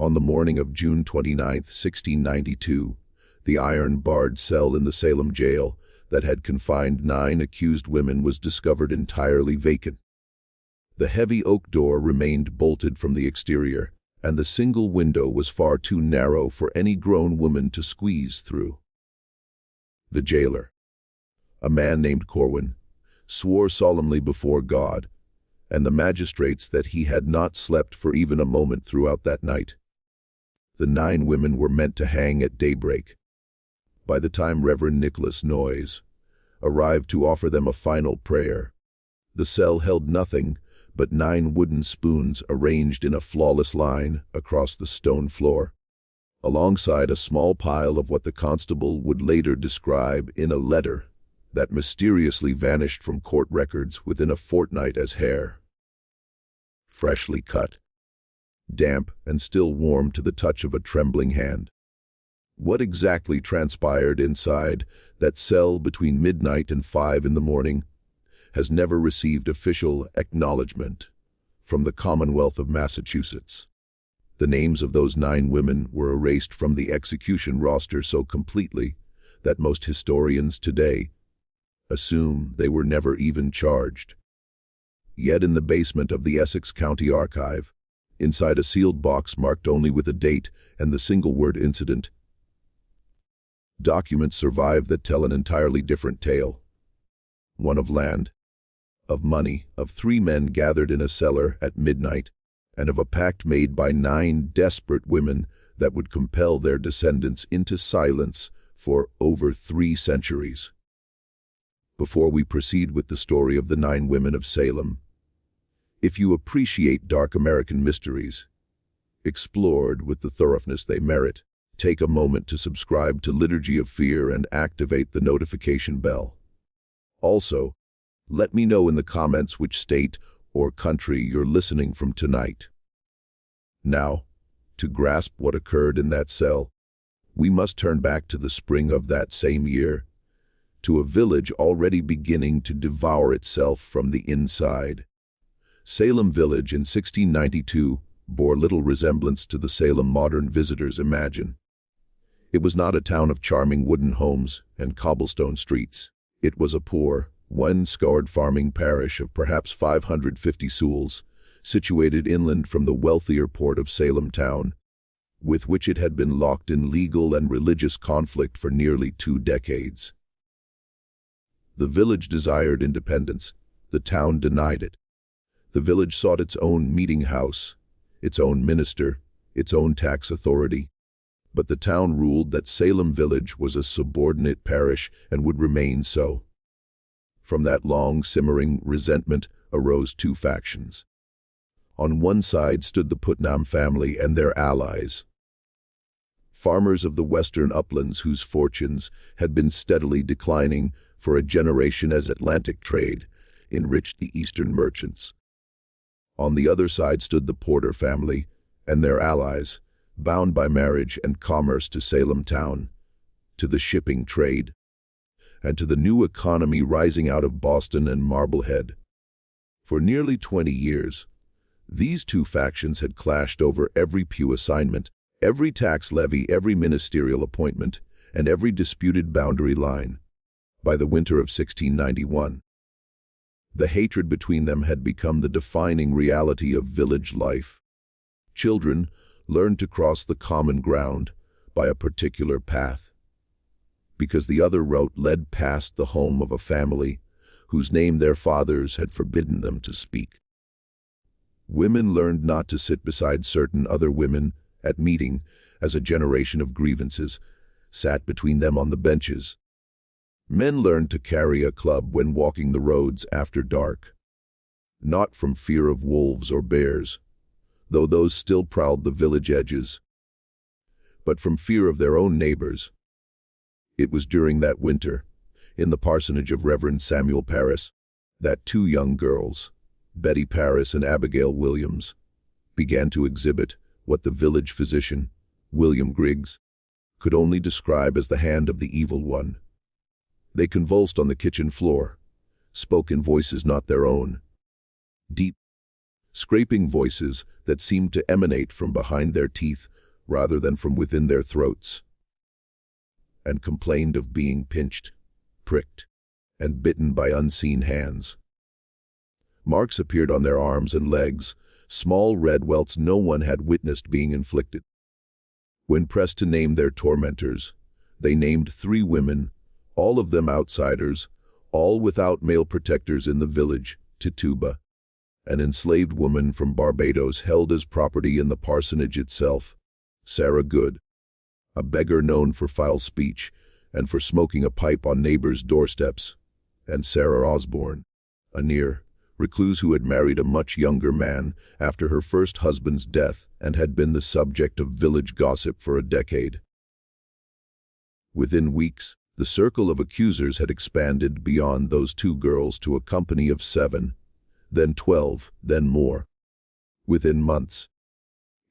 On the morning of June 29, 1692, the iron-barred cell in the Salem jail that had confined 9 accused women was discovered entirely vacant. The heavy oak door remained bolted from the exterior, and the single window was far too narrow for any grown woman to squeeze through. The jailer, a man named Corwin, swore solemnly before God and the magistrates that he had not slept for even a moment throughout that night. The 9 women were meant to hang at daybreak. By the time Reverend Nicholas Noyes arrived to offer them a final prayer, the cell held nothing but 9 wooden spoons arranged in a flawless line across the stone floor, alongside a small pile of what the constable would later describe in a letter that mysteriously vanished from court records within a fortnight as hair. Freshly cut, damp and still warm to the touch of a trembling hand. What exactly transpired inside that cell between midnight and 5 in the morning has never received official acknowledgement from the Commonwealth of Massachusetts. The names of those 9 women were erased from the execution roster so completely that most historians today assume they were never even charged. Yet in the basement of the Essex County archive, inside a sealed box marked only with a date and the single word incident, documents survive that tell an entirely different tale. One of land, of money, of 3 men gathered in a cellar at midnight, and of a pact made by 9 desperate women that would compel their descendants into silence for over 3 centuries. Before we proceed with the story of the 9 women of Salem, if you appreciate dark American mysteries, explored with the thoroughness they merit, take a moment to subscribe to Liturgy of Fear and activate the notification bell. Also, let me know in the comments which state or country you're listening from tonight. Now, to grasp what occurred in that cell, we must turn back to the spring of that same year, to a village already beginning to devour itself from the inside. Salem Village in 1692 bore little resemblance to the Salem modern visitors imagine. It was not a town of charming wooden homes and cobblestone streets. It was a poor, wind-scarred farming parish of perhaps 550 souls, situated inland from the wealthier port of Salem town, with which it had been locked in legal and religious conflict for nearly 2 decades. The village desired independence. The town denied it. The village sought its own meeting house, its own minister, its own tax authority. But the town ruled that Salem Village was a subordinate parish and would remain so. From that long simmering resentment arose 2 factions. On one side stood the Putnam family and their allies, farmers of the western uplands whose fortunes had been steadily declining for a generation as Atlantic trade enriched the eastern merchants. On the other side stood the Porter family and their allies, bound by marriage and commerce to Salem town, to the shipping trade, and to the new economy rising out of Boston and Marblehead. For nearly 20 years, these 2 factions had clashed over every pew assignment, every tax levy, every ministerial appointment, and every disputed boundary line. By the winter of 1691, the hatred between them had become the defining reality of village life. Children learned to cross the common ground by a particular path, because the other route led past the home of a family whose name their fathers had forbidden them to speak. Women learned not to sit beside certain other women at meeting, as a generation of grievances sat between them on the benches. Men learned to carry a club when walking the roads after dark, not from fear of wolves or bears, though those still prowled the village edges, but from fear of their own neighbors. It was during that winter, in the parsonage of Reverend Samuel Parris, that 2 young girls, Betty Parris and Abigail Williams, began to exhibit what the village physician, William Griggs, could only describe as the hand of the evil one. They convulsed on the kitchen floor, spoke in voices not their own, deep, scraping voices that seemed to emanate from behind their teeth rather than from within their throats, and complained of being pinched, pricked, and bitten by unseen hands. Marks appeared on their arms and legs, small red welts no one had witnessed being inflicted. When pressed to name their tormentors, they named 3 women, all of them outsiders, all without male protectors in the village, Tituba, an enslaved woman from Barbados held as property in the parsonage itself, Sarah Good, a beggar known for foul speech and for smoking a pipe on neighbors' doorsteps, and Sarah Osborne, a near recluse who had married a much younger man after her first husband's death and had been the subject of village gossip for a decade. Within weeks, the circle of accusers had expanded beyond those 2 girls to a company of 7, then 12, then more. Within months,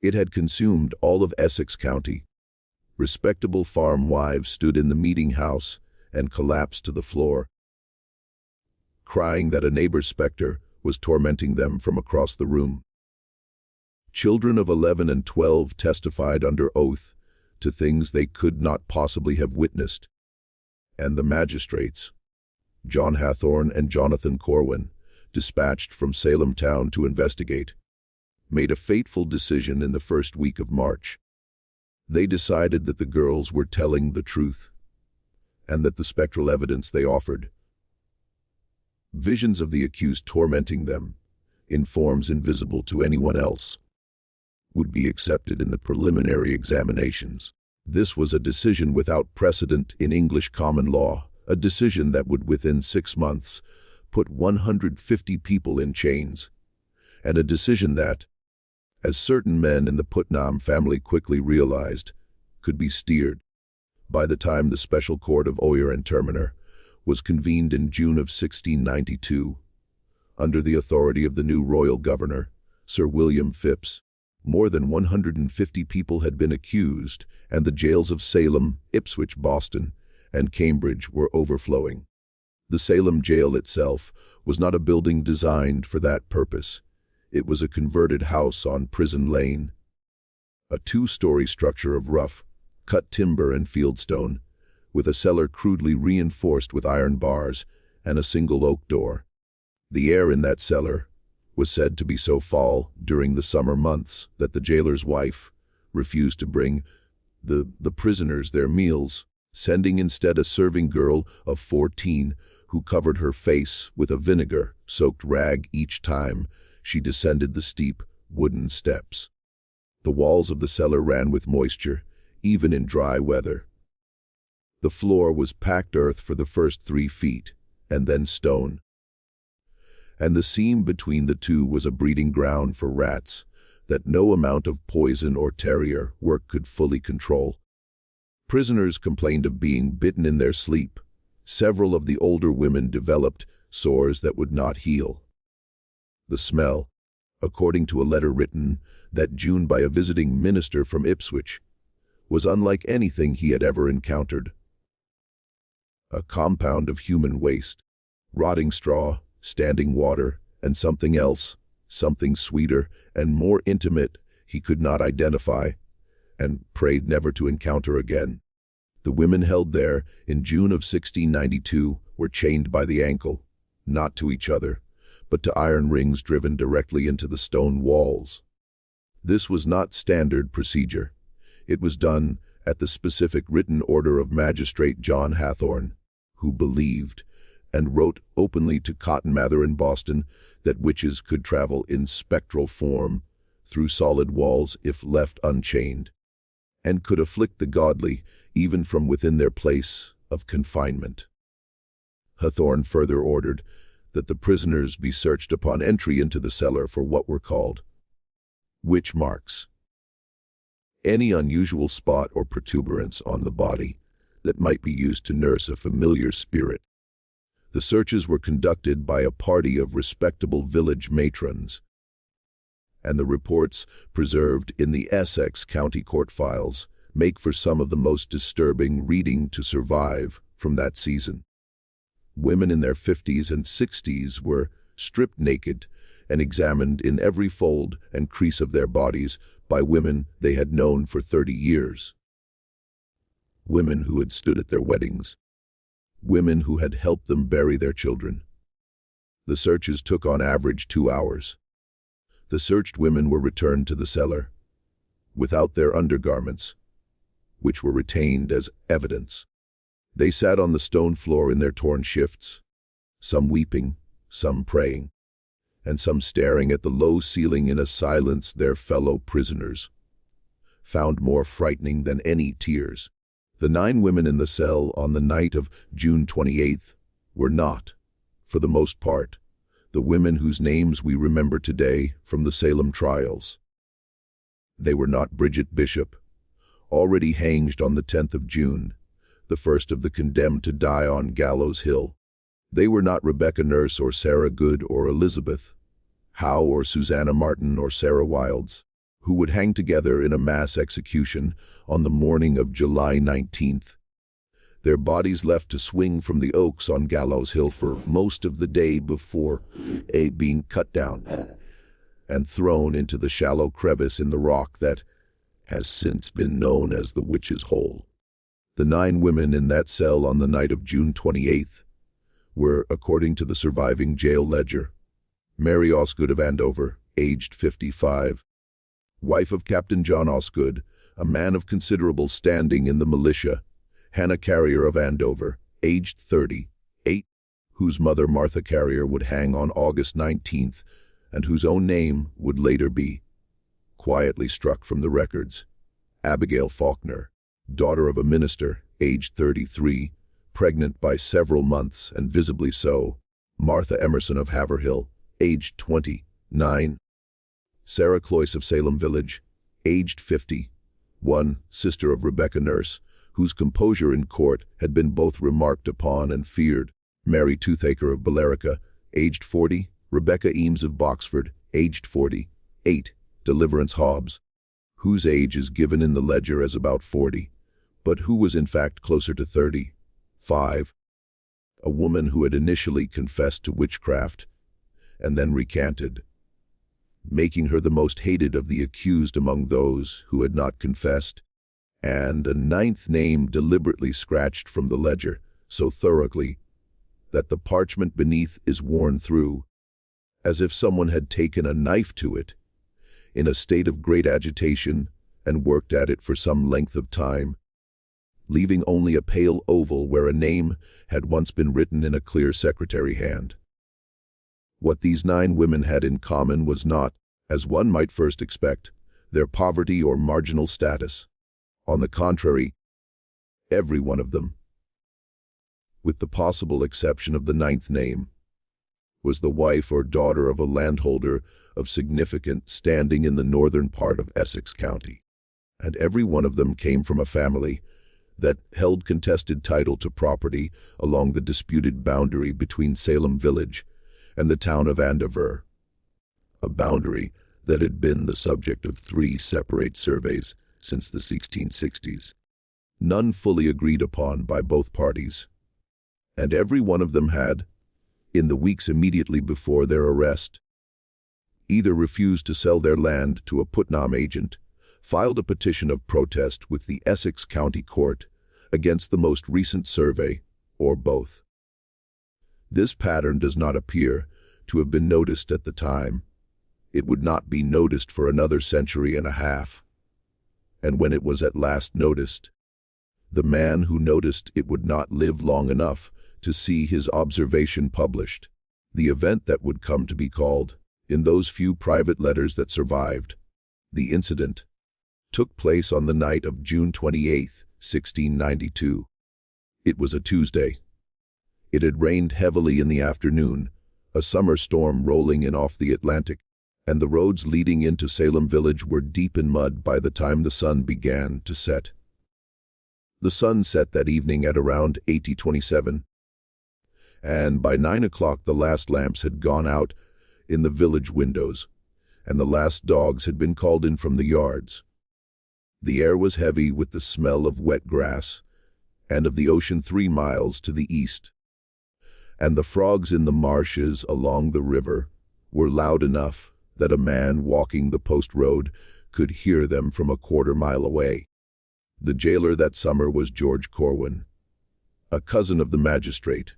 it had consumed all of Essex County. Respectable farm wives stood in the meeting house and collapsed to the floor, crying that a neighbor's specter was tormenting them from across the room. Children of 11 and 12 testified under oath to things they could not possibly have witnessed, and the magistrates, John Hathorne and Jonathan Corwin, dispatched from Salem town to investigate, made a fateful decision in the first week of March. They decided that the girls were telling the truth, and that the spectral evidence they offered, visions of the accused tormenting them, in forms invisible to anyone else, would be accepted in the preliminary examinations. This was a decision without precedent in English common law, a decision that would within 6 months put 150 people in chains, and a decision that, as certain men in the Putnam family quickly realized, could be steered. By the time the Special Court of Oyer and Terminer was convened in June of 1692, under the authority of the new royal governor, Sir William Phipps, more than 150 people had been accused, and the jails of Salem, Ipswich, Boston, and Cambridge were overflowing. The Salem jail itself was not a building designed for that purpose. It was a converted house on Prison Lane, a 2-story structure of rough, cut timber and fieldstone, with a cellar crudely reinforced with iron bars and a single oak door. The air in that cellar was said to be so foul during the summer months that the jailer's wife refused to bring the prisoners their meals, sending instead a serving girl of 14 who covered her face with a vinegar-soaked rag each time she descended the steep, wooden steps. The walls of the cellar ran with moisture, even in dry weather. The floor was packed earth for the first 3 feet, and then stone. And the seam between the 2 was a breeding ground for rats that no amount of poison or terrier work could fully control. Prisoners complained of being bitten in their sleep. Several of the older women developed sores that would not heal. The smell, according to a letter written that June by a visiting minister from Ipswich, was unlike anything he had ever encountered. A compound of human waste, rotting straw, standing water, and something else, something sweeter and more intimate he could not identify, and prayed never to encounter again. The women held there in June of 1692 were chained by the ankle, not to each other, but to iron rings driven directly into the stone walls. This was not standard procedure. It was done at the specific written order of Magistrate John Hathorne, who believed and wrote openly to Cotton Mather in Boston that witches could travel in spectral form through solid walls if left unchained, and could afflict the godly even from within their place of confinement. Hathorne further ordered that the prisoners be searched upon entry into the cellar for what were called witch marks, any unusual spot or protuberance on the body that might be used to nurse a familiar spirit. The searches were conducted by a party of respectable village matrons, and the reports preserved in the Essex County court files make for some of the most disturbing reading to survive from that season. Women in their 50s and 60s were stripped naked, and examined in every fold and crease of their bodies by women they had known for 30 years. Women who had stood at their weddings. Women who had helped them bury their children. The searches took on average 2 hours. The searched women were returned to the cellar, without their undergarments, which were retained as evidence. They sat on the stone floor in their torn shifts, some weeping, some praying, and some staring at the low ceiling in a silence their fellow prisoners found more frightening than any tears. The 9 women in the cell on the night of June 28th were not, for the most part, the women whose names we remember today from the Salem trials. They were not Bridget Bishop, already hanged on the 10th of June, the first of the condemned to die on Gallows Hill. They were not Rebecca Nurse or Sarah Good or Elizabeth Howe or Susanna Martin or Sarah Wilds, who would hang together in a mass execution on the morning of July 19th. Their bodies left to swing from the oaks on Gallows Hill for most of the day before being cut down and thrown into the shallow crevice in the rock that has since been known as the Witch's Hole. The 9 women in that cell on the night of June 28th were, according to the surviving jail ledger, Mary Osgood of Andover, aged 55, wife of Captain John Osgood, a man of considerable standing in the militia, Hannah Carrier of Andover, aged 38, whose mother Martha Carrier would hang on August 19th and whose own name would later be quietly struck from the records, Abigail Faulkner, daughter of a minister, aged 33, pregnant by several months and visibly so, Martha Emerson of Haverhill, aged 29, Sarah Cloyce of Salem Village, aged 51, sister of Rebecca Nurse, whose composure in court had been both remarked upon and feared, Mary Toothaker of Billerica, aged 40, Rebecca Eames of Boxford, aged 48, Deliverance Hobbs, whose age is given in the ledger as about 40, but who was in fact closer to 35, a woman who had initially confessed to witchcraft and then recanted, making her the most hated of the accused among those who had not confessed, and a 9th name deliberately scratched from the ledger so thoroughly that the parchment beneath is worn through, as if someone had taken a knife to it, in a state of great agitation, and worked at it for some length of time, leaving only a pale oval where a name had once been written in a clear secretary hand. What these 9 women had in common was not, as one might first expect, their poverty or marginal status. On the contrary, every one of them, with the possible exception of the 9th name, was the wife or daughter of a landholder of significant standing in the northern part of Essex County, and every one of them came from a family that held contested title to property along the disputed boundary between Salem Village and the town of Andover, a boundary that had been the subject of 3 separate surveys since the 1660s, none fully agreed upon by both parties, and every one of them had, in the weeks immediately before their arrest, either refused to sell their land to a Putnam agent, filed a petition of protest with the Essex County Court against the most recent survey, or both. This pattern does not appear to have been noticed at the time. It would not be noticed for another century and a half. And when it was at last noticed, the man who noticed it would not live long enough to see his observation published. The event that would come to be called, in those few private letters that survived, the incident, took place on the night of June 28, 1692. It was a Tuesday. It had rained heavily in the afternoon, a summer storm rolling in off the Atlantic, and the roads leading into Salem Village were deep in mud by the time the sun began to set. The sun set that evening at around 8:27, and by 9 o'clock the last lamps had gone out in the village windows, and the last dogs had been called in from the yards. The air was heavy with the smell of wet grass and of the ocean 3 miles to the east, and the frogs in the marshes along the river were loud enough that a man walking the post road could hear them from a quarter-mile away. The jailer that summer was George Corwin, a cousin of the magistrate,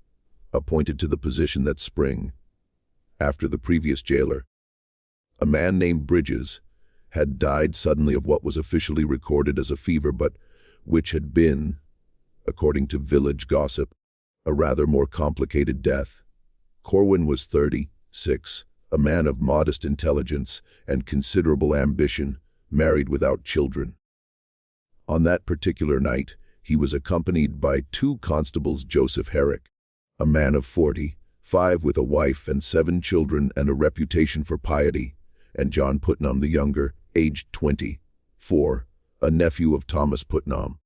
appointed to the position that spring, after the previous jailer. A man named Bridges had died suddenly of what was officially recorded as a fever, but which had been, according to village gossip, a rather more complicated death. Corwin was 36, a man of modest intelligence and considerable ambition, married without children. On that particular night, he was accompanied by 2 constables, Joseph Herrick, a man of 45 with a wife and 7 children and a reputation for piety, and John Putnam the younger, aged 24, a nephew of Thomas Putnam.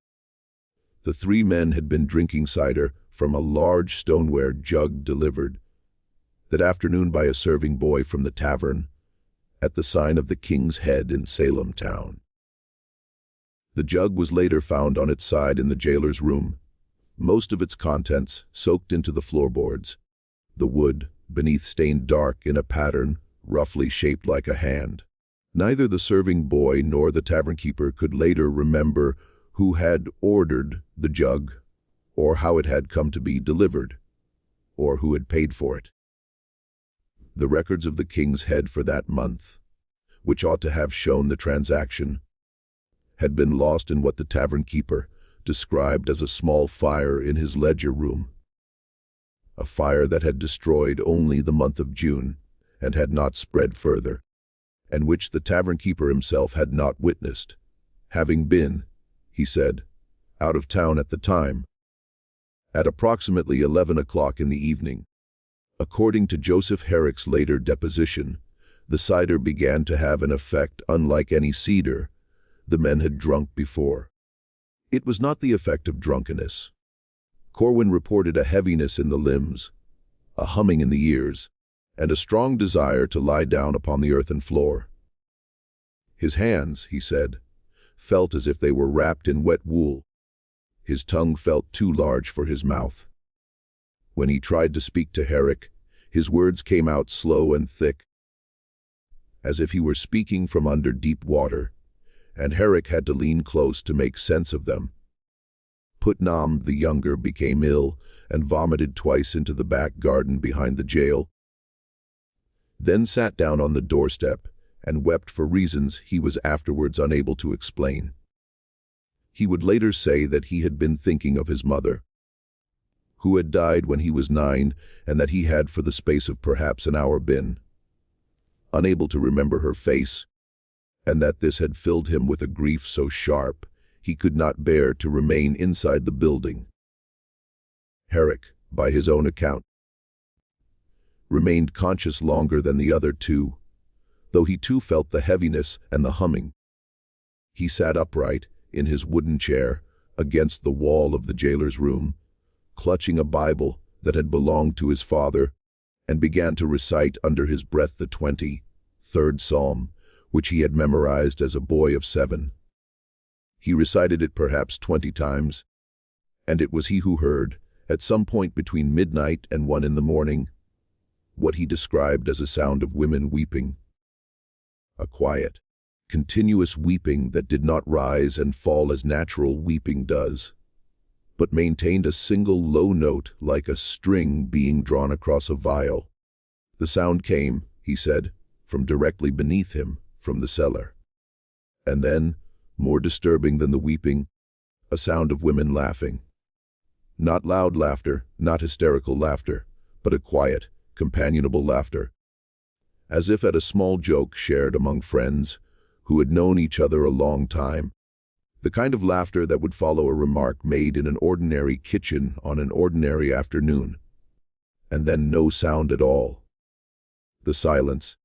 The 3 men had been drinking cider from a large stoneware jug delivered that afternoon by a serving boy from the tavern at the sign of the King's Head in Salem town. The jug was later found on its side in the jailer's room, most of its contents soaked into the floorboards, the wood beneath stained dark in a pattern roughly shaped like a hand. Neither the serving boy nor the tavern keeper could later remember who had ordered the jug, or how it had come to be delivered, or who had paid for it. The records of the King's Head for that month, which ought to have shown the transaction, had been lost in what the tavern keeper described as a small fire in his ledger room. A fire that had destroyed only the month of June and had not spread further, and which the tavern keeper himself had not witnessed, having been, he said, out of town at the time. At approximately 11 o'clock in the evening, according to Joseph Herrick's later deposition, the cider began to have an effect unlike any cider the men had drunk before. It was not the effect of drunkenness. Corwin reported a heaviness in the limbs, a humming in the ears, and a strong desire to lie down upon the earthen floor. His hands, he said, felt as if they were wrapped in wet wool. His tongue felt too large for his mouth. When he tried to speak to Herrick, his words came out slow and thick, as if he were speaking from under deep water, and Herrick had to lean close to make sense of them. Putnam the younger became ill and vomited twice into the back garden behind the jail, then sat down on the doorstep and wept for reasons he was afterwards unable to explain. He would later say that he had been thinking of his mother, who had died when he was 9, and that he had for the space of perhaps an hour been unable to remember her face, and that this had filled him with a grief so sharp he could not bear to remain inside the building. Herrick, by his own account, remained conscious longer than the other 2, though he too felt the heaviness and the humming. He sat upright in his wooden chair against the wall of the jailer's room, clutching a Bible that had belonged to his father, and began to recite under his breath the 23rd Psalm, which he had memorized as a boy of 7. He recited it perhaps 20 times, and it was he who heard, at some point between midnight and 1 in the morning, what he described as a sound of women weeping. A quiet, continuous weeping that did not rise and fall as natural weeping does, but maintained a single low note like a string being drawn across a viol. The sound came, he said, from directly beneath him, from the cellar. And then, more disturbing than the weeping, a sound of women laughing. Not loud laughter, not hysterical laughter, but a quiet, companionable laughter, as if at a small joke shared among friends who had known each other a long time. The kind of laughter that would follow a remark made in an ordinary kitchen on an ordinary afternoon, and then no sound at all. The silence,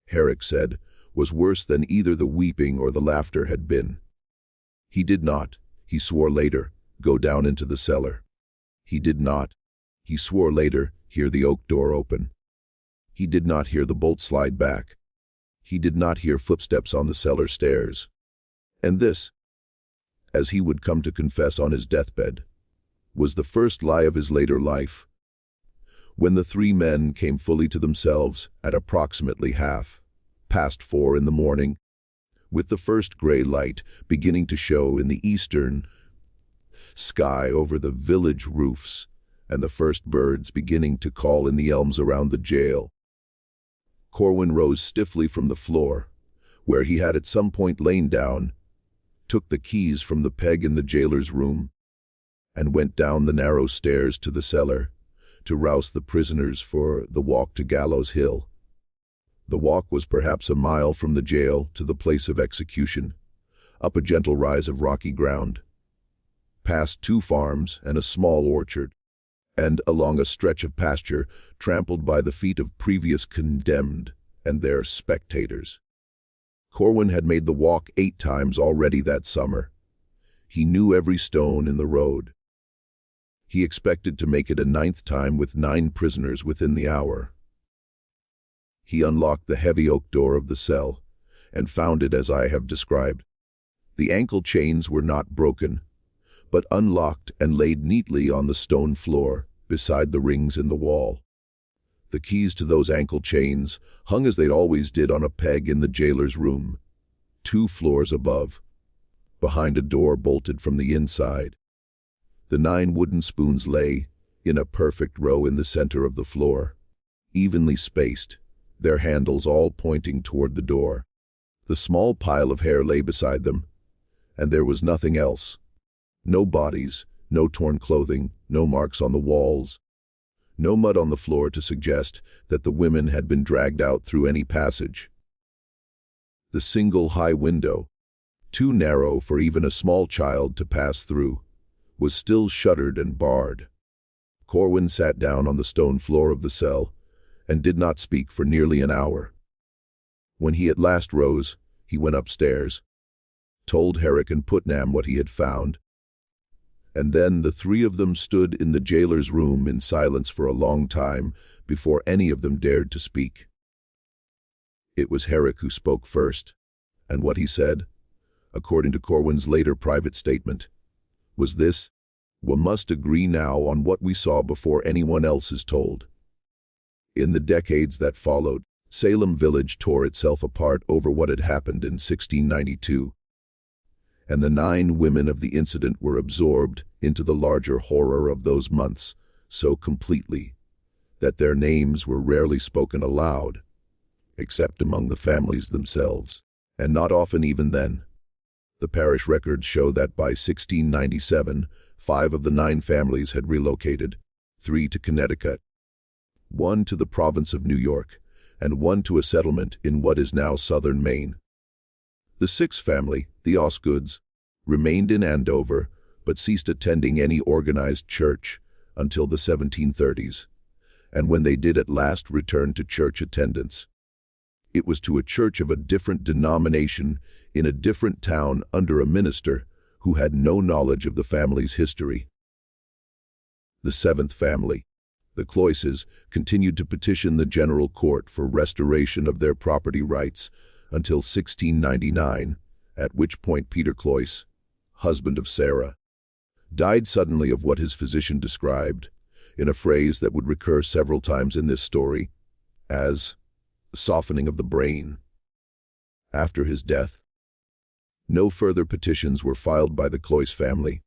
Herrick said, was worse than either the weeping or the laughter had been. He did not, he swore later, go down into the cellar. He did not, he swore later, hear the oak door open. He did not hear the bolt slide back. He did not hear footsteps on the cellar stairs. And this, as he would come to confess on his deathbed, was the first lie of his later life. When the three men came fully to themselves at approximately 4:30 in the morning, with the first gray light beginning to show in the eastern sky over the village roofs, and the first birds beginning to call in the elms around the jail, Corwin rose stiffly from the floor, where he had at some point lain down, took the keys from the peg in the jailer's room, and went down the narrow stairs to the cellar to rouse the prisoners for the walk to Gallows Hill. The walk was perhaps a mile from the jail to the place of execution, up a gentle rise of rocky ground, past 2 farms and a small orchard, and along a stretch of pasture trampled by the feet of previous condemned and their spectators. Corwin had made the walk 8 times already that summer. He knew every stone in the road. He expected to make it a 9th time with 9 prisoners within the hour. He unlocked the heavy oak door of the cell and found it as I have described. The ankle chains were not broken, but unlocked and laid neatly on the stone floor beside the rings in the wall. The keys to those ankle chains hung as they'd always did on a peg in the jailer's room, 2 floors above, behind a door bolted from the inside. The 9 wooden spoons lay in a perfect row in the center of the floor, evenly spaced, their handles all pointing toward the door. The small pile of hair lay beside them, and there was nothing else. No bodies, no torn clothing, no marks on the walls, no mud on the floor to suggest that the women had been dragged out through any passage. The single high window, too narrow for even a small child to pass through, was still shuttered and barred. Corwin sat down on the stone floor of the cell and did not speak for nearly an hour. When he at last rose, he went upstairs, told Herrick and Putnam what he had found, and then the 3 of them stood in the jailer's room in silence for a long time before any of them dared to speak. It was Herrick who spoke first, and what he said, according to Corwin's later private statement, was this: "We must agree now on what we saw before anyone else is told." In the decades that followed, Salem Village tore itself apart over what had happened in 1692, and the 9 women of the incident were absorbed into the larger horror of those months so completely that their names were rarely spoken aloud, except among the families themselves, and not often even then. The parish records show that by 1697, 5 of the 9 families had relocated, 3 to Connecticut, 1 to the province of New York, and 1 to a settlement in what is now southern Maine. The 6th family, the Osgoods, remained in Andover, but ceased attending any organized church until the 1730s, and when they did at last return to church attendance, it was to a church of a different denomination in a different town under a minister who had no knowledge of the family's history. The 7th family, the Cloyces, continued to petition the General Court for restoration of their property rights until 1699, at which point Peter Cloyce, husband of Sarah, died suddenly of what his physician described, in a phrase that would recur several times in this story, as softening of the brain. After his death, no further petitions were filed by the Cloyce family.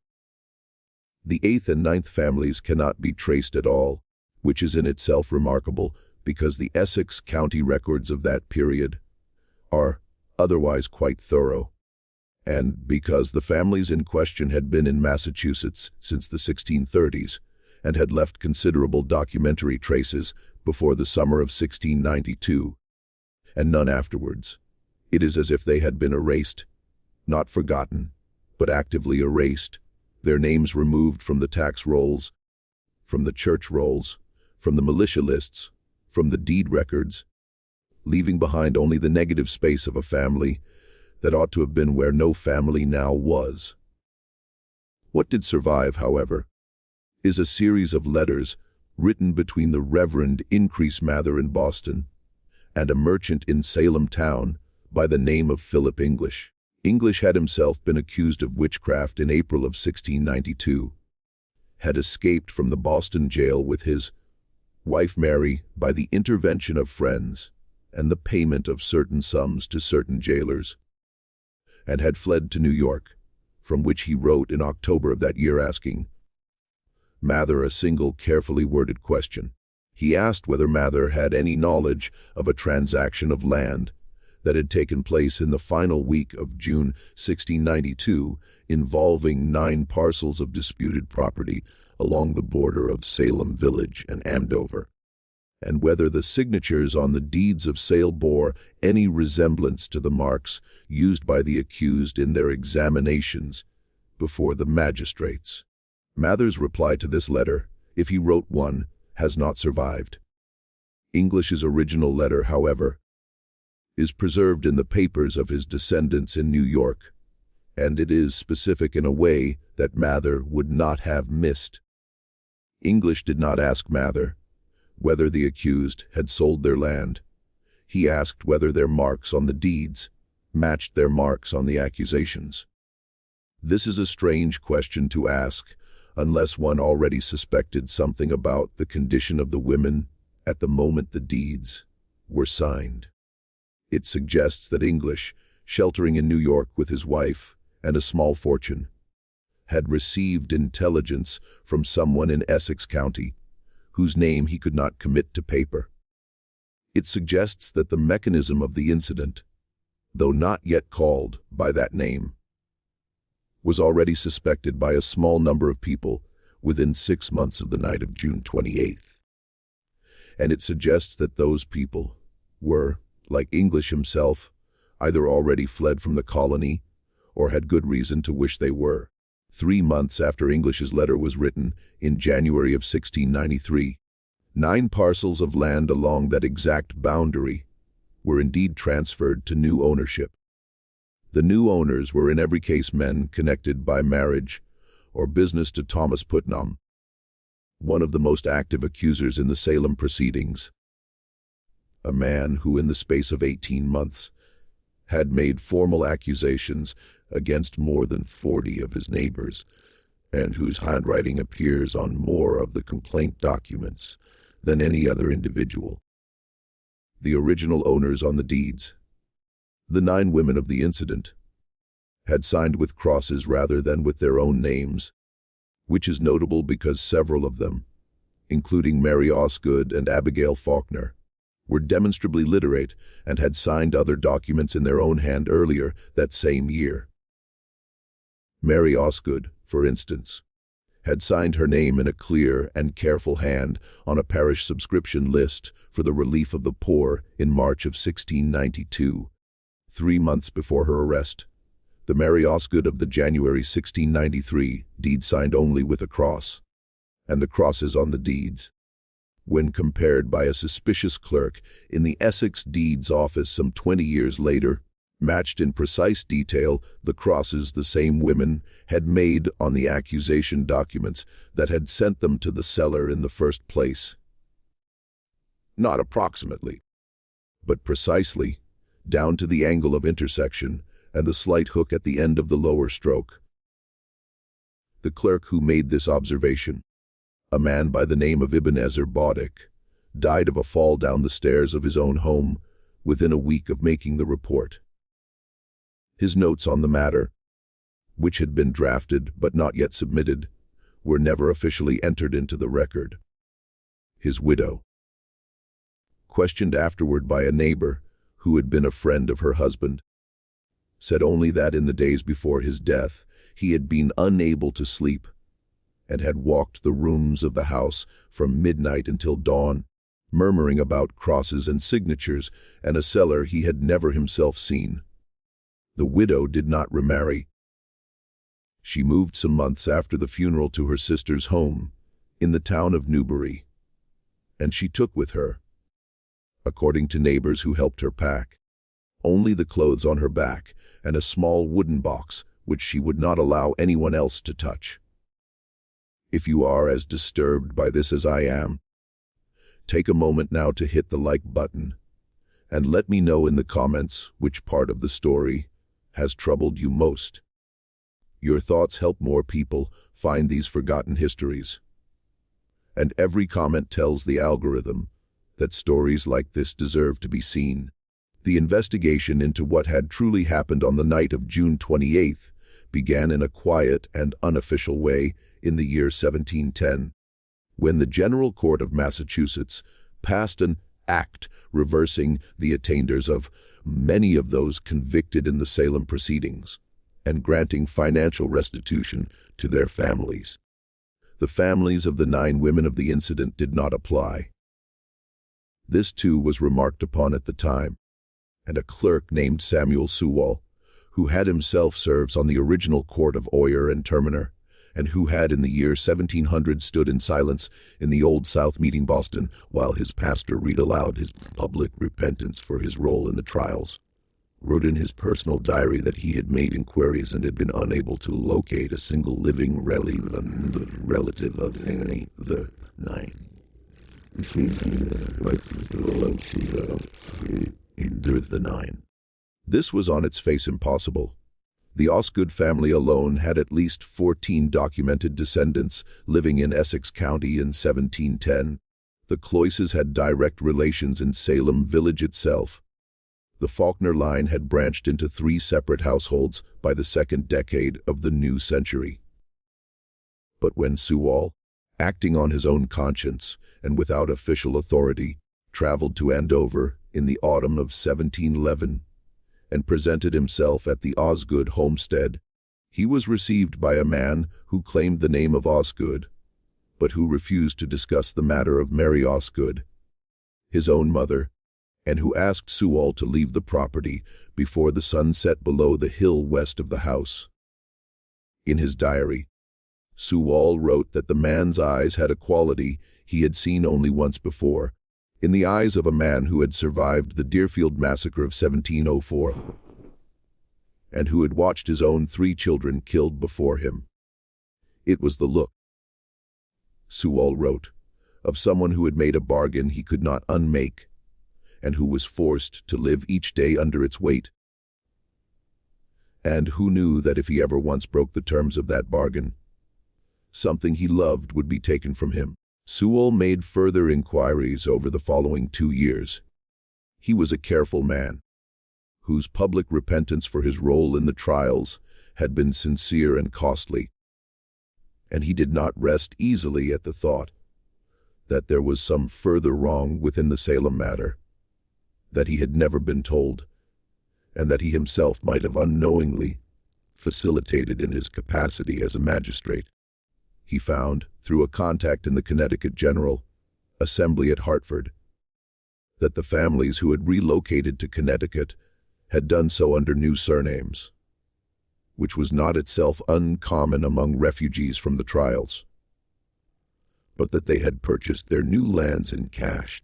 The 8th and 9th families cannot be traced at all, which is in itself remarkable because the Essex County records of that period are otherwise quite thorough, and because the families in question had been in Massachusetts since the 1630s and had left considerable documentary traces before the summer of 1692, and none afterwards. It is as if they had been erased, not forgotten, but actively erased, their names removed from the tax rolls, from the church rolls, from the militia lists, from the deed records, leaving behind only the negative space of a family that ought to have been where no family now was. What did survive, however, is a series of letters written between the Reverend Increase Mather in Boston and a merchant in Salem town by the name of Philip English. English had himself been accused of witchcraft in April of 1692, had escaped from the Boston jail with his Wife Mary, by the intervention of friends and the payment of certain sums to certain jailers, and had fled to New York, from which he wrote in October of that year asking Mather a single carefully worded question. He asked whether Mather had any knowledge of a transaction of land that had taken place in the final week of June 1692 involving 9 parcels of disputed property along the border of Salem Village and Andover, and whether the signatures on the deeds of sale bore any resemblance to the marks used by the accused in their examinations before the magistrates. Mather's reply to this letter, if he wrote one, has not survived. English's original letter, however, is preserved in the papers of his descendants in New York, and it is specific in a way that Mather would not have missed. English did not ask Mather whether the accused had sold their land. He asked whether their marks on the deeds matched their marks on the accusations. This is a strange question to ask, unless one already suspected something about the condition of the women at the moment the deeds were signed. It suggests that English, sheltering in New York with his wife and a small fortune, had received intelligence from someone in Essex County, whose name he could not commit to paper. It suggests that the mechanism of the incident, though not yet called by that name, was already suspected by a small number of people within 6 months of the night of June 28th. And it suggests that those people were, like English himself, either already fled from the colony or had good reason to wish they were. 3 months after English's letter was written, in January of 1693, 9 parcels of land along that exact boundary were indeed transferred to new ownership. The new owners were in every case men connected by marriage or business to Thomas Putnam, one of the most active accusers in the Salem proceedings, a man who in the space of 18 months had made formal accusations against more than 40 of his neighbors, and whose handwriting appears on more of the complaint documents than any other individual. The original owners on the deeds, the 9 women of the incident, had signed with crosses rather than with their own names, which is notable because several of them, including Mary Osgood and Abigail Faulkner, were demonstrably literate and had signed other documents in their own hand earlier that same year. Mary Osgood, for instance, had signed her name in a clear and careful hand on a parish subscription list for the relief of the poor in March of 1692, 3 months before her arrest. The Mary Osgood of the January 1693 deed signed only with a cross, and the crosses on the deeds, when compared by a suspicious clerk in the Essex Deeds Office some 20 years later, matched in precise detail the crosses the same women had made on the accusation documents that had sent them to the cellar in the first place. Not approximately, but precisely, down to the angle of intersection and the slight hook at the end of the lower stroke. The clerk who made this observation, a man by the name of Ebenezer Boddick, died of a fall down the stairs of his own home within a week of making the report. His notes on the matter, which had been drafted but not yet submitted, were never officially entered into the record. His widow, questioned afterward by a neighbor who had been a friend of her husband, said only that in the days before his death he had been unable to sleep and had walked the rooms of the house from midnight until dawn, murmuring about crosses and signatures and a cellar he had never himself seen. The widow did not remarry. She moved some months after the funeral to her sister's home in the town of Newbury, and she took with her, according to neighbors who helped her pack, only the clothes on her back and a small wooden box which she would not allow anyone else to touch. If you are as disturbed by this as I am, take a moment now to hit the like button and let me know in the comments which part of the story has troubled you most. Your thoughts help more people find these forgotten histories. and every comment tells the algorithm that stories like this deserve to be seen. The investigation into what had truly happened on the night of June 28th began in a quiet and unofficial way in the year 1710, when the General Court of Massachusetts passed an act reversing the attainders of many of those convicted in the Salem proceedings and granting financial restitution to their families. The families of the 9 women of the incident did not apply. This too was remarked upon at the time, and a clerk named Samuel Sewall, who had himself served on the original court of Oyer and Terminer, and who had in the year 1700 stood in silence in the Old South meeting Boston while his pastor read aloud his public repentance for his role in the trials, wrote in his personal diary that he had made inquiries and had been unable to locate a single living relative of any of the 9. The 9. This was on its face impossible. The Osgood family alone had at least 14 documented descendants living in Essex County in 1710. The Cloyces had direct relations in Salem village itself. The Faulkner line had branched into 3 separate households by the 2nd decade of the new century. But when Sewall, acting on his own conscience and without official authority, traveled to Andover in the autumn of 1711 and presented himself at the Osgood homestead, he was received by a man who claimed the name of Osgood, but who refused to discuss the matter of Mary Osgood, his own mother, and who asked Sewall to leave the property before the sun set below the hill west of the house. In his diary, Sewall wrote that the man's eyes had a quality he had seen only once before, in the eyes of a man who had survived the Deerfield Massacre of 1704, and who had watched his own 3 children killed before him. It was the look, Sewall wrote, of someone who had made a bargain he could not unmake, and who was forced to live each day under its weight, and who knew that if he ever once broke the terms of that bargain, something he loved would be taken from him. Sewall made further inquiries over the following 2 years. He was a careful man, whose public repentance for his role in the trials had been sincere and costly, and he did not rest easily at the thought that there was some further wrong within the Salem matter, that he had never been told, and that he himself might have unknowingly facilitated in his capacity as a magistrate. He found, through a contact in the Connecticut General Assembly at Hartford, that the families who had relocated to Connecticut had done so under new surnames, which was not itself uncommon among refugees from the trials, but that they had purchased their new lands in cash.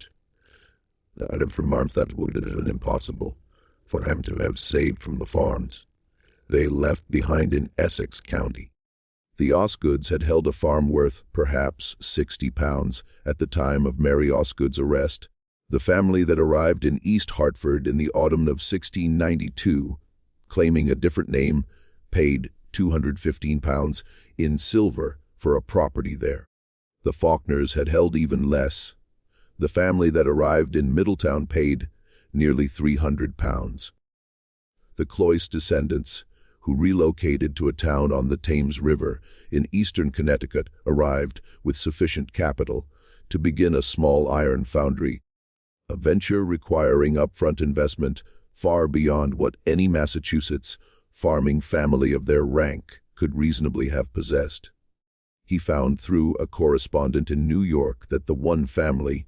Out of farms that would have been impossible for them to have saved from the farms they left behind in Essex County. The Osgoods had held a farm worth perhaps £60 at the time of Mary Osgood's arrest. The family that arrived in East Hartford in the autumn of 1692, claiming a different name, paid £215 in silver for a property there. The Faulkners had held even less. The family that arrived in Middletown paid nearly £300. The Cloyce descendants, who relocated to a town on the Thames River in eastern Connecticut, arrived with sufficient capital to begin a small iron foundry, a venture requiring upfront investment far beyond what any Massachusetts farming family of their rank could reasonably have possessed. He found through a correspondent in New York that the one family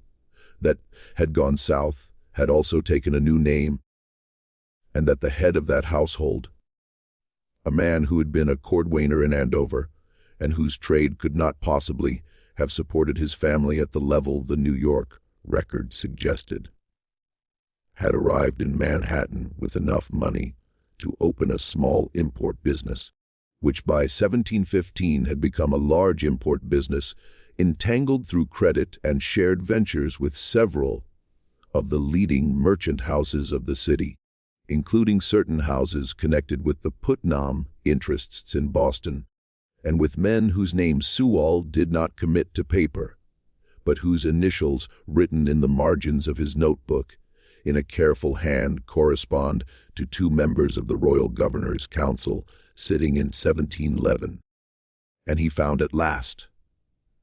that had gone south had also taken a new name, and that the head of that household, a man who had been a cordwainer in Andover, and whose trade could not possibly have supported his family at the level the New York record suggested, had arrived in Manhattan with enough money to open a small import business, which by 1715 had become a large import business entangled through credit and shared ventures with several of the leading merchant houses of the city, including certain houses connected with the Putnam interests in Boston, and with men whose names Sewall did not commit to paper, but whose initials, written in the margins of his notebook, in a careful hand correspond to two members of the Royal Governor's Council sitting in 1711. And he found at last,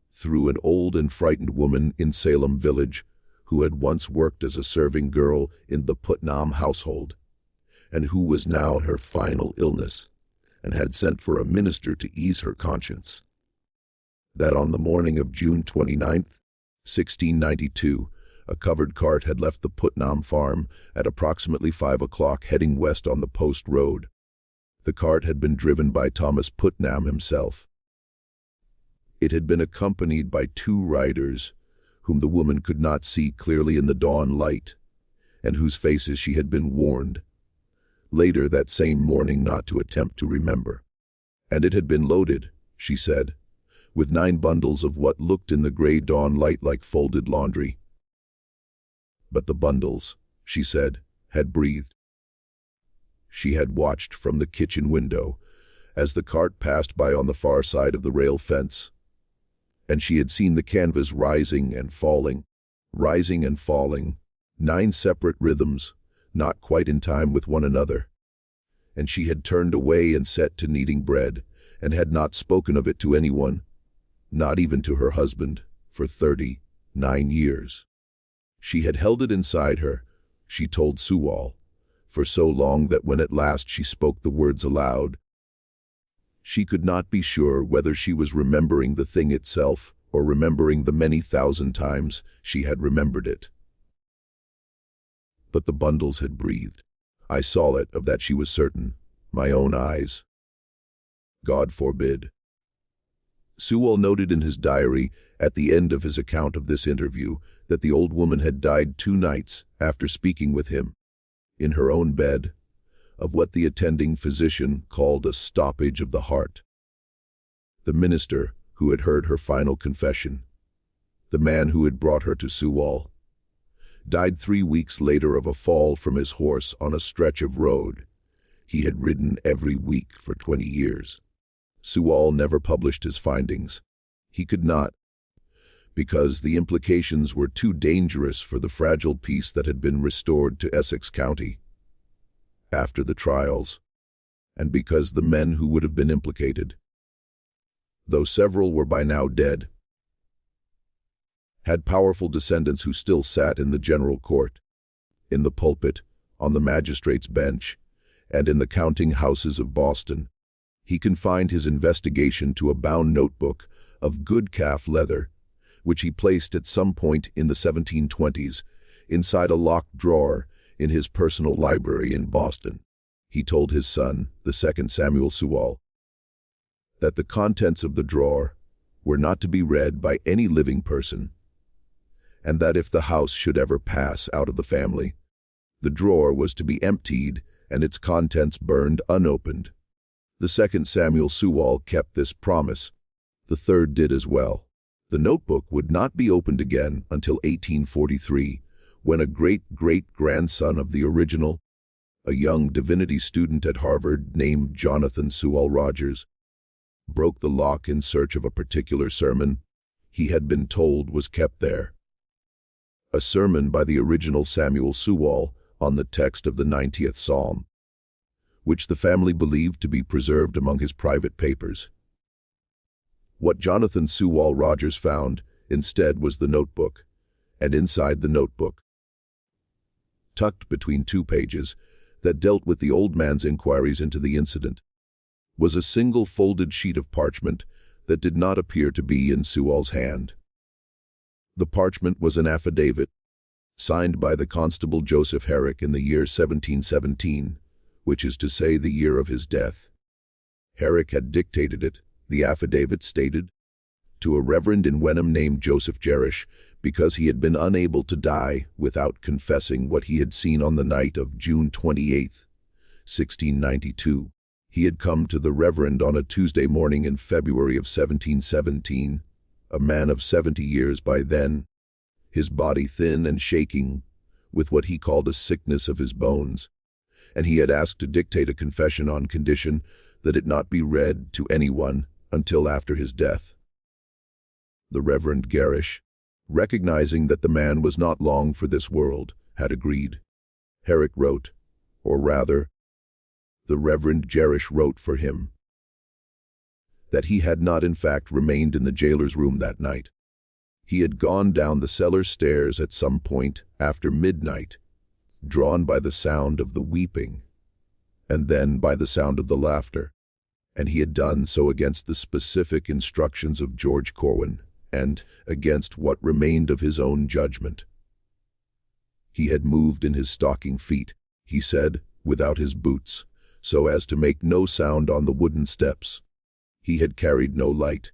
through an old and frightened woman in Salem village who had once worked as a serving girl in the Putnam household, and who was now at her final illness, and had sent for a minister to ease her conscience, that on the morning of June 29th, 1692, a covered cart had left the Putnam farm at approximately 5 o'clock heading west on the post road. The cart had been driven by Thomas Putnam himself. It had been accompanied by two riders, whom the woman could not see clearly in the dawn light, and whose faces she had been warned, later that same morning, not to attempt to remember. And it had been loaded, she said, with 9 bundles of what looked in the gray dawn light like folded laundry. But the bundles, she said, had breathed. She had watched from the kitchen window as the cart passed by on the far side of the rail fence, and she had seen the canvas rising and falling, 9 separate rhythms, not quite in time with one another. And she had turned away and set to kneading bread, and had not spoken of it to anyone, not even to her husband, for 39 years. She had held it inside her, she told Sewall, for so long that when at last she spoke the words aloud, she could not be sure whether she was remembering the thing itself or remembering the many thousand times she had remembered it. But the bundles had breathed. I saw it, of that she was certain, my own eyes. God forbid. Sewall noted in his diary, at the end of his account of this interview, that the old woman had died 2 nights after speaking with him, in her own bed, of what the attending physician called a stoppage of the heart. The minister, who had heard her final confession, the man who had brought her to Sewall, died 3 weeks later of a fall from his horse on a stretch of road he had ridden every week for 20 years. Sewall never published his findings. He could not, because the implications were too dangerous for the fragile peace that had been restored to Essex County after the trials, and because the men who would have been implicated, though several were by now dead, had powerful descendants who still sat in the general court, in the pulpit, on the magistrate's bench, and in the counting houses of Boston. He confined his investigation to a bound notebook of good calf leather, which he placed at some point in the 1720s inside a locked drawer in his personal library in Boston. He told his son, the second Samuel Sewall, that the contents of the drawer were not to be read by any living person, and that if the house should ever pass out of the family, the drawer was to be emptied and its contents burned unopened. The second Samuel Sewall kept this promise. The third did as well. The notebook would not be opened again until 1843, when a great-great-grandson of the original, a young divinity student at Harvard named Jonathan Sewall Rogers, broke the lock in search of a particular sermon he had been told was kept there. A sermon by the original Samuel Sewall on the text of the 90th Psalm, which the family believed to be preserved among his private papers. What Jonathan Sewall Rogers found, instead, was the notebook, and inside the notebook, tucked between 2 pages that dealt with the old man's inquiries into the incident, was a single folded sheet of parchment that did not appear to be in Sewall's hand. The parchment was an affidavit, signed by the Constable Joseph Herrick in the year 1717, which is to say the year of his death. Herrick had dictated it, the affidavit stated, to a reverend in Wenham named Joseph Jerish, because he had been unable to die without confessing what he had seen on the night of June 28, 1692. He had come to the reverend on a Tuesday morning in February of 1717, a man of 70 years by then, his body thin and shaking, with what he called a sickness of his bones, and he had asked to dictate a confession on condition that it not be read to anyone until after his death. The Reverend Garish, Recognizing that the man was not long for this world, had agreed. Herrick wrote, or rather, the Reverend Jerish wrote for him, that he had not in fact remained in the jailer's room that night. He had gone down the cellar stairs at some point after midnight, drawn by the sound of the weeping, and then by the sound of the laughter, and he had done so against the specific instructions of George Corwin, and against what remained of his own judgment. He had moved in his stocking feet, he said, without his boots, so as to make no sound on the wooden steps. He had carried no light.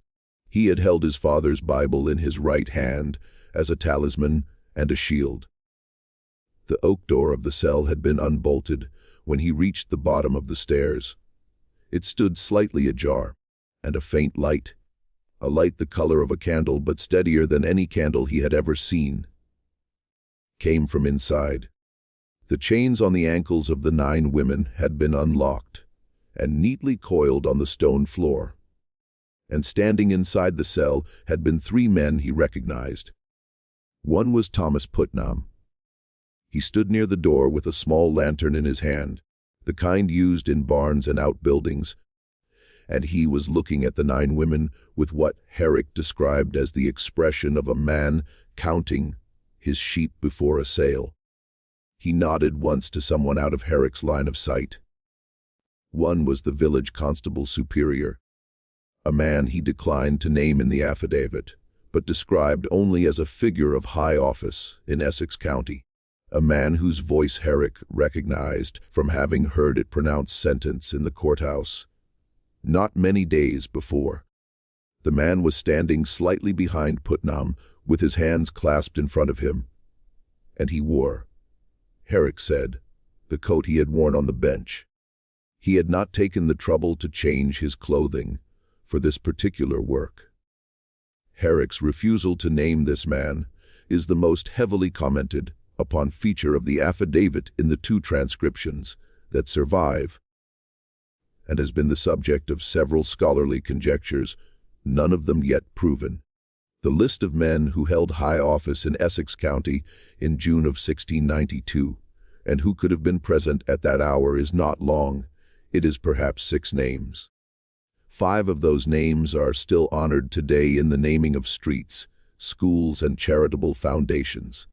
He had held his father's Bible in his right hand as a talisman and a shield. The oak door of the cell had been unbolted when he reached the bottom of the stairs. It stood slightly ajar, and a faint light, a light the color of a candle but steadier than any candle he had ever seen, came from inside. The chains on the ankles of the 9 women had been unlocked and neatly coiled on the stone floor. And standing inside the cell had been 3 men he recognized. One was Thomas Putnam. He stood near the door with a small lantern in his hand, the kind used in barns and outbuildings, and he was looking at the 9 women with what Herrick described as the expression of a man counting his sheep before a sale. He nodded once to someone out of Herrick's line of sight. One was the village constable superior, a man he declined to name in the affidavit, but described only as a figure of high office in Essex County, a man whose voice Herrick recognized from having heard it pronounce sentence in the courthouse not many days before. The man was standing slightly behind Putnam, with his hands clasped in front of him, and he wore, Herrick said, the coat he had worn on the bench. He had not taken the trouble to change his clothing for this particular work. Herrick's refusal to name this man is the most heavily commented upon feature of the affidavit in the 2 transcriptions that survive, and has been the subject of several scholarly conjectures, none of them yet proven. The list of men who held high office in Essex County in June of 1692, and who could have been present at that hour, is not long. It is perhaps 6 names. 5 of those names are still honored today in the naming of streets, schools, and charitable foundations.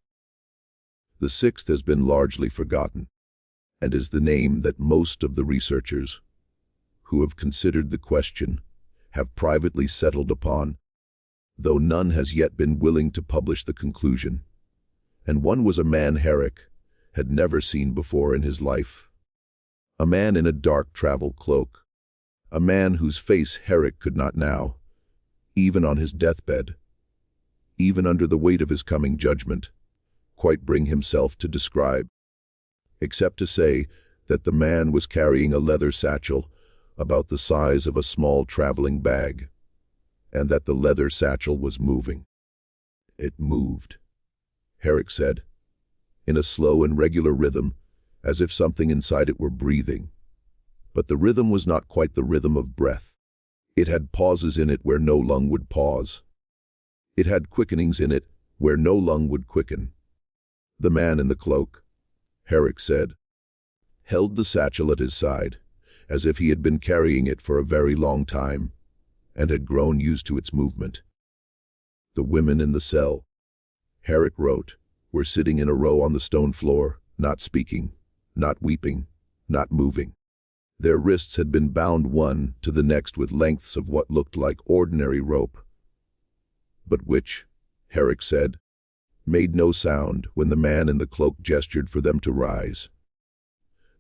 The 6th has been largely forgotten, and is the name that most of the researchers who have considered the question have privately settled upon, though none has yet been willing to publish the conclusion. And one was a man Herrick had never seen before in his life. A man in a dark travel cloak. A man whose face Herrick could not now, even on his deathbed, even under the weight of his coming judgment, quite bring himself to describe, except to say that the man was carrying a leather satchel about the size of a small traveling bag, and that the leather satchel was moving. It moved, Herrick said, in a slow and regular rhythm, as if something inside it were breathing. But the rhythm was not quite the rhythm of breath. It had pauses in it where no lung would pause. It had quickenings in it where no lung would quicken. The man in the cloak, Herrick said, held the satchel at his side, as if he had been carrying it for a very long time, and had grown used to its movement. The women in the cell, Herrick wrote, were sitting in a row on the stone floor, not speaking, not weeping, not moving. Their wrists had been bound one to the next with lengths of what looked like ordinary rope, but which, Herrick said, made no sound when the man in the cloak gestured for them to rise.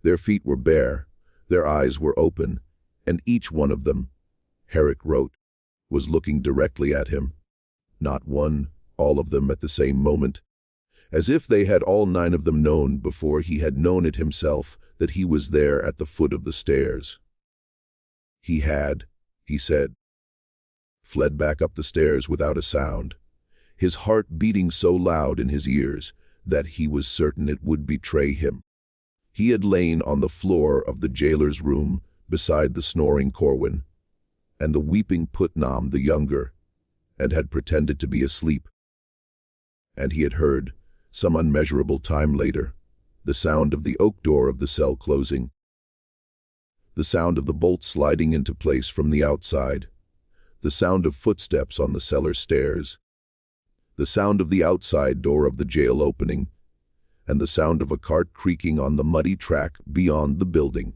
Their feet were bare, their eyes were open, and each one of them, Herrick wrote, was looking directly at him. Not one, all of them at the same moment, as if they had all 9 of them known before he had known it himself that he was there at the foot of the stairs. He had, he said, fled back up the stairs without a sound, his heart beating so loud in his ears that he was certain it would betray him. He had lain on the floor of the jailer's room beside the snoring Corwin and the weeping Putnam the younger, and had pretended to be asleep. And he had heard, some unmeasurable time later, the sound of the oak door of the cell closing, the sound of the bolt sliding into place from the outside, the sound of footsteps on the cellar stairs, the sound of the outside door of the jail opening, and the sound of a cart creaking on the muddy track beyond the building.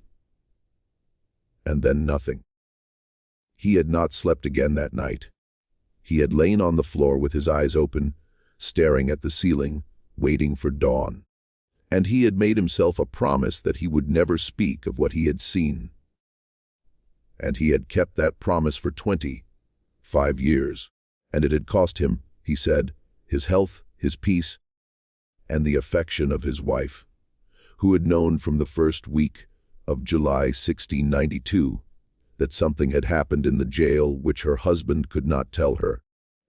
And then nothing. He had not slept again that night. He had lain on the floor with his eyes open, staring at the ceiling, waiting for dawn. And he had made himself a promise that he would never speak of what he had seen. And he had kept that promise for 25 years. And it had cost him, he said, his health, his peace, and the affection of his wife, who had known from the first week of July 1692 that something had happened in the jail which her husband could not tell her,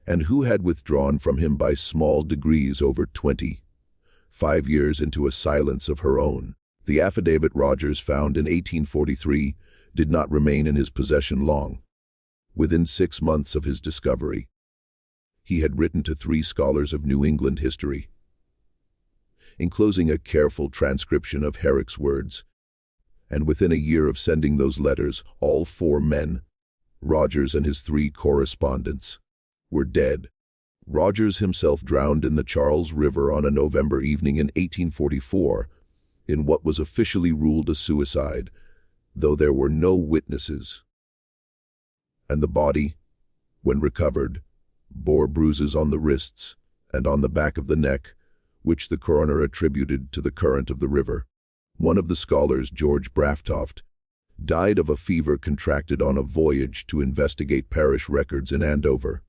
and who had withdrawn from him by small degrees over 25 years into a silence of her own. The affidavit Rogers found in 1843 did not remain in his possession long. Within 6 months of his discovery, he had written to 3 scholars of New England history, enclosing a careful transcription of Herrick's words, and within a year of sending those letters, all 4 men, Rogers and his 3 correspondents, were dead. Rogers himself drowned in the Charles River on a November evening in 1844, in what was officially ruled a suicide, though there were no witnesses. And the body, when recovered, bore bruises on the wrists and on the back of the neck, which the coroner attributed to the current of the river. One of the scholars, George Braftoft, died of a fever contracted on a voyage to investigate parish records in Andover.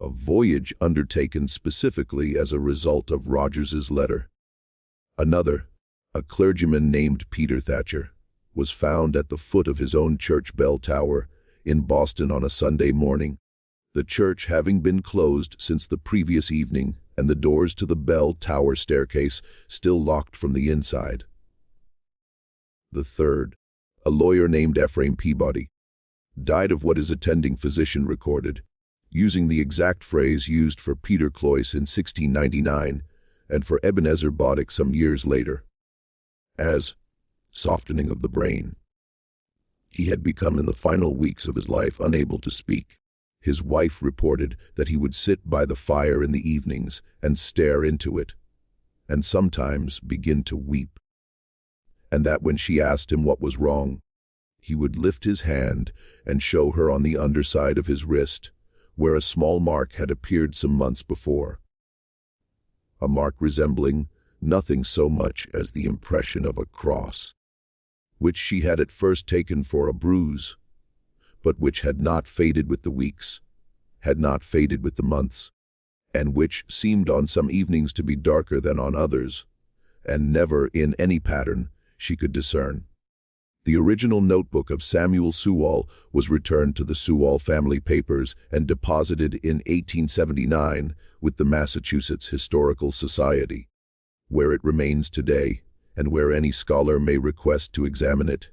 A voyage undertaken specifically as a result of Rogers's letter. Another, a clergyman named Peter Thatcher, was found at the foot of his own church bell tower in Boston on a Sunday morning, the church having been closed since the previous evening and the doors to the bell tower staircase still locked from the inside. The third, a lawyer named Ephraim Peabody, died of what his attending physician recorded, using the exact phrase used for Peter Cloyce in 1699 and for Ebenezer Boddick some years later, as softening of the brain. He had become in the final weeks of his life unable to speak. His wife reported that he would sit by the fire in the evenings and stare into it, and sometimes begin to weep, and that when she asked him what was wrong, he would lift his hand and show her on the underside of his wrist, where a small mark had appeared some months before. A mark resembling nothing so much as the impression of a cross, which she had at first taken for a bruise, but which had not faded with the weeks, had not faded with the months, and which seemed on some evenings to be darker than on others, and never in any pattern she could discern. The original notebook of Samuel Sewall was returned to the Sewall family papers and deposited in 1879 with the Massachusetts Historical Society, where it remains today and where any scholar may request to examine it.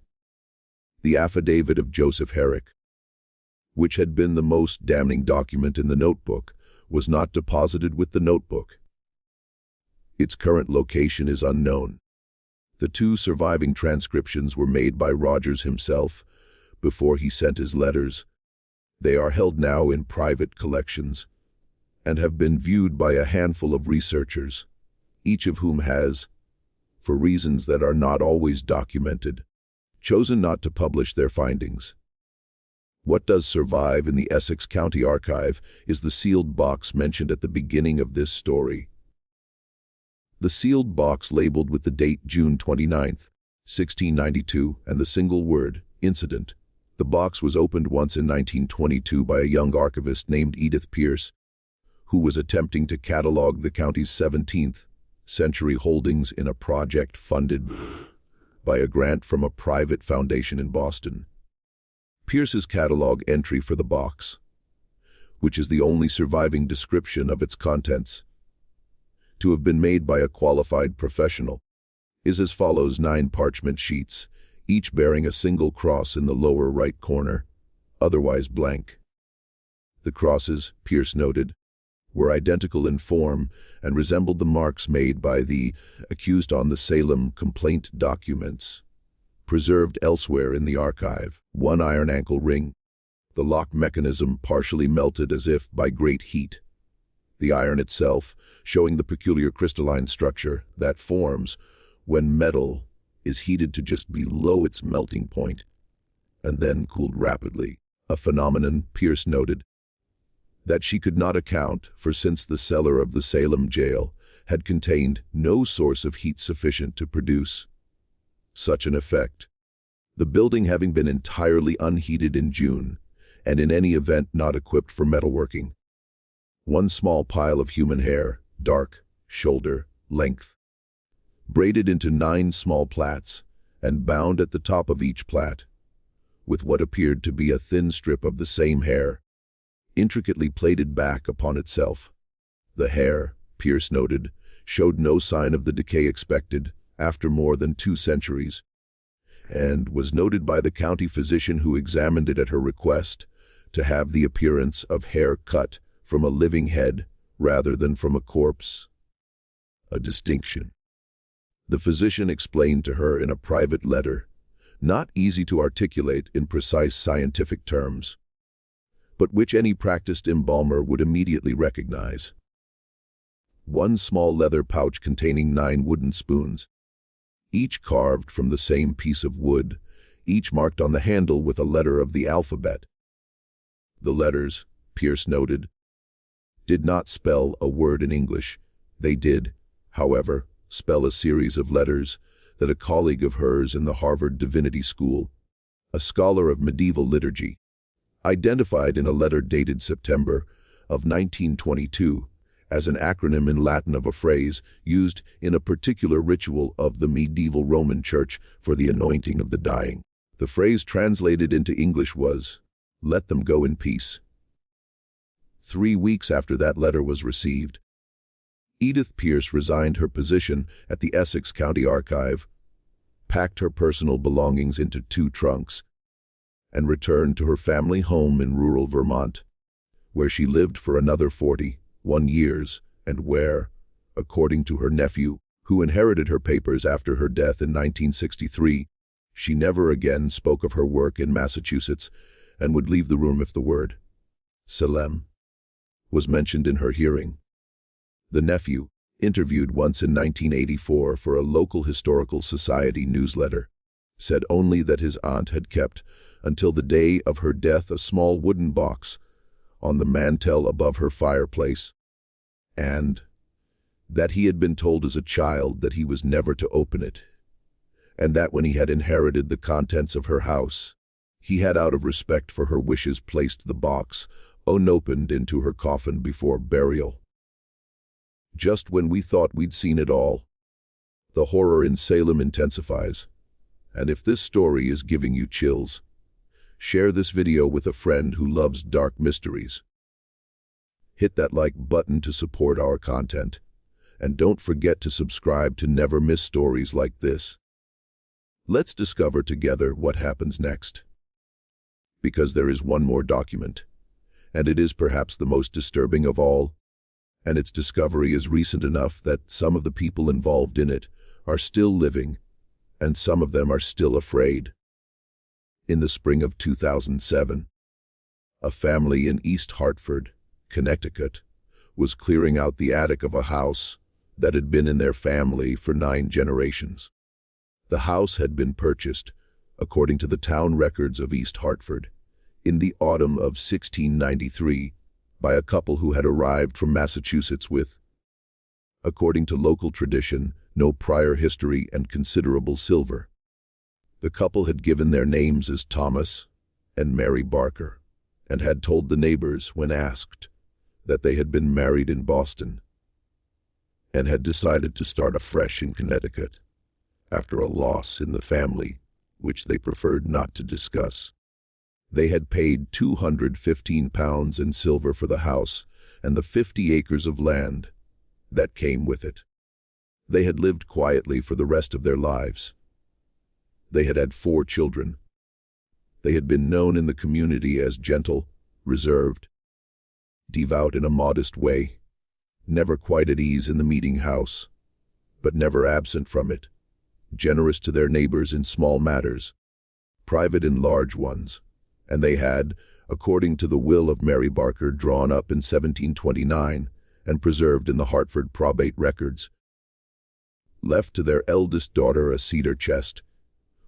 The affidavit of Joseph Herrick, which had been the most damning document in the notebook, was not deposited with the notebook. Its current location is unknown. The 2 surviving transcriptions were made by Rogers himself before he sent his letters. They are held now in private collections and have been viewed by a handful of researchers, each of whom has, for reasons that are not always documented, chosen not to publish their findings. What does survive in the Essex County archive is the sealed box mentioned at the beginning of this story. The sealed box labeled with the date June 29, 1692, and the single word, incident. The box was opened once in 1922 by a young archivist named Edith Pierce, who was attempting to catalog the county's 17th century holdings in a project funded by a grant from a private foundation in Boston. Pierce's catalog entry for the box, which is the only surviving description of its contents, to have been made by a qualified professional, is as follows: 9 parchment sheets, each bearing a single cross in the lower right corner, otherwise blank. The crosses, Pierce noted, were identical in form and resembled the marks made by the accused on the Salem complaint documents, preserved elsewhere in the archive. One iron ankle ring, the lock mechanism partially melted as if by great heat. The iron itself showing the peculiar crystalline structure that forms when metal is heated to just below its melting point and then cooled rapidly, a phenomenon Pierce noted that she could not account for since the cellar of the Salem jail had contained no source of heat sufficient to produce such an effect, the building having been entirely unheated in June and in any event not equipped for metalworking. One small pile of human hair, dark, shoulder length, braided into 9 small plaits and bound at the top of each plait with what appeared to be a thin strip of the same hair, intricately plaited back upon itself. The hair, Pierce noted, showed no sign of the decay expected after more than 2 centuries, and was noted by the county physician who examined it at her request to have the appearance of hair cut from a living head rather than from a corpse, a distinction the physician explained to her in a private letter, not easy to articulate in precise scientific terms, but which any practiced embalmer would immediately recognize. One small leather pouch containing 9 wooden spoons, each carved from the same piece of wood, each marked on the handle with a letter of the alphabet. The letters, Pierce noted, did not spell a word in English. They did, however, spell a series of letters that a colleague of hers in the Harvard Divinity School, a scholar of medieval liturgy, identified in a letter dated September of 1922 as an acronym in Latin of a phrase used in a particular ritual of the medieval Roman Church for the anointing of the dying. The phrase translated into English was, "Let them go in peace." 3 weeks after that letter was received, Edith Pierce resigned her position at the Essex County Archive, packed her personal belongings into 2 trunks, and returned to her family home in rural Vermont, where she lived for another 41 years, and where, according to her nephew, who inherited her papers after her death in 1963, she never again spoke of her work in Massachusetts and would leave the room if the word Salem was mentioned in her hearing. The nephew, interviewed once in 1984 for a local historical society newsletter, said only that his aunt had kept, until the day of her death, a small wooden box on the mantel above her fireplace, and that he had been told as a child that he was never to open it, and that when he had inherited the contents of her house, he had, out of respect for her wishes, placed the box unopened into her coffin before burial. Just when we thought we'd seen it all, the horror in Salem intensifies. And if this story is giving you chills, share this video with a friend who loves dark mysteries. Hit that like button to support our content, and don't forget to subscribe to never miss stories like this. Let's discover together what happens next. Because there is one more document, and it is perhaps the most disturbing of all, and its discovery is recent enough that some of the people involved in it are still living, and some of them are still afraid. In the spring of 2007, a family in East Hartford, Connecticut, was clearing out the attic of a house that had been in their family for 9 generations. The house had been purchased, according to the town records of East Hartford, in the autumn of 1693, by a couple who had arrived from Massachusetts with, according to local tradition, no prior history and considerable silver. The couple had given their names as Thomas and Mary Barker, and had told the neighbors, when asked, that they had been married in Boston and had decided to start afresh in Connecticut after a loss in the family, which they preferred not to discuss. They had paid £215 in silver for the house and the 50 acres of land that came with it. They had lived quietly for the rest of their lives. They had had 4 children. They had been known in the community as gentle, reserved, devout in a modest way, never quite at ease in the meeting house, but never absent from it, generous to their neighbors in small matters, private in large ones, and they had, according to the will of Mary Barker drawn up in 1729 and preserved in the Hartford probate records, left to their eldest daughter a cedar chest,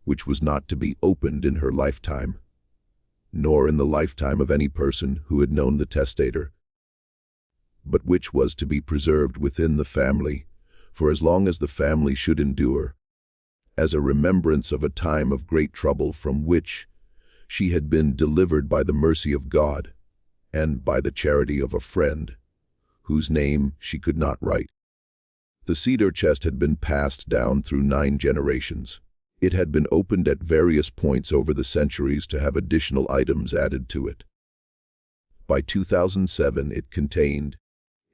which was not to be opened in her lifetime, nor in the lifetime of any person who had known the testator, but which was to be preserved within the family for as long as the family should endure, as a remembrance of a time of great trouble from which she had been delivered by the mercy of God and by the charity of a friend, whose name she could not write. The cedar chest had been passed down through 9 generations. It had been opened at various points over the centuries to have additional items added to it. By 2007 it contained,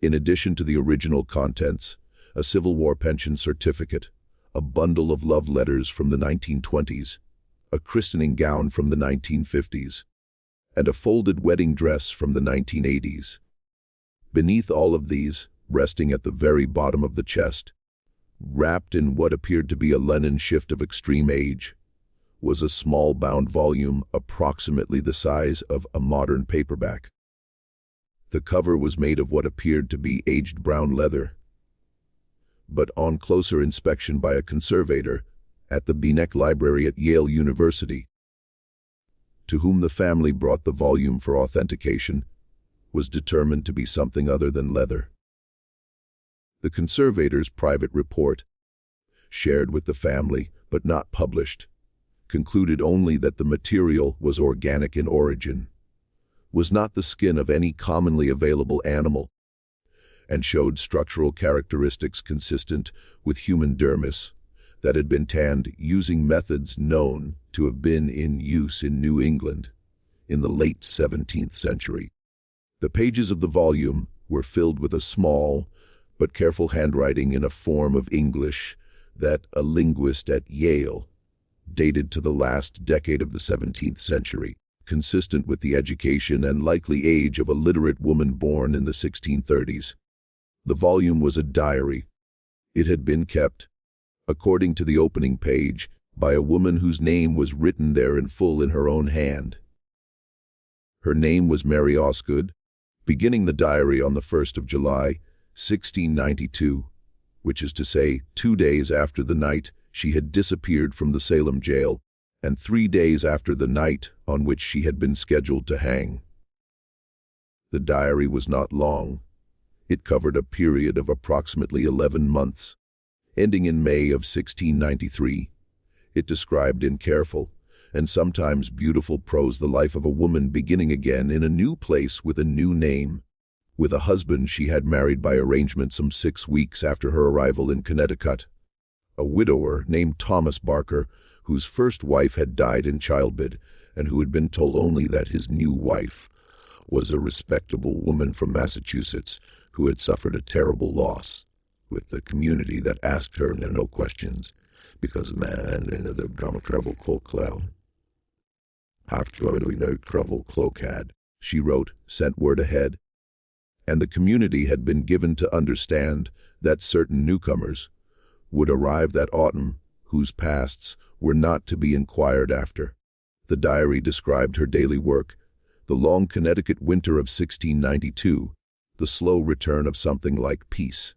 in addition to the original contents, a Civil War pension certificate, a bundle of love letters from the 1920s, a christening gown from the 1950s, and a folded wedding dress from the 1980s. Beneath all of these, resting at the very bottom of the chest, wrapped in what appeared to be a linen shift of extreme age, was a small bound volume approximately the size of a modern paperback. The cover was made of what appeared to be aged brown leather, but on closer inspection by a conservator at the Binek Library at Yale University, to whom the family brought the volume for authentication, was determined to be something other than leather. The conservator's private report, shared with the family but not published, concluded only that the material was organic in origin, was not the skin of any commonly available animal, and showed structural characteristics consistent with human dermis that had been tanned using methods known to have been in use in New England in the late 17th century. The pages of the volume were filled with a small but careful handwriting in a form of English that a linguist at Yale dated to the last decade of the 17th century, consistent with the education and likely age of a literate woman born in the 1630s. The volume was a diary. It had been kept, according to the opening page, by a woman whose name was written there in full in her own hand. Her name was Mary Osgood, beginning the diary on the 1st of July, 1692, which is to say 2 days after the night she had disappeared from the Salem jail, and 3 days after the night on which she had been scheduled to hang. The diary was not long. It covered a period of approximately 11 months, ending in May of 1693. It described in careful and sometimes beautiful prose the life of a woman beginning again in a new place with a new name, with a husband she had married by arrangement some 6 weeks after her arrival in Connecticut, a widower named Thomas Barker, whose first wife had died in childbed and who had been told only that his new wife was a respectable woman from Massachusetts who had suffered a terrible loss, with the community that asked her no questions, because man in the drama travel cloak cloud. After we no travel cloak had, she wrote, sent word ahead, and the community had been given to understand that certain newcomers would arrive that autumn whose pasts were not to be inquired after. The diary described her daily work, the long Connecticut winter of 1692, the slow return of something like peace.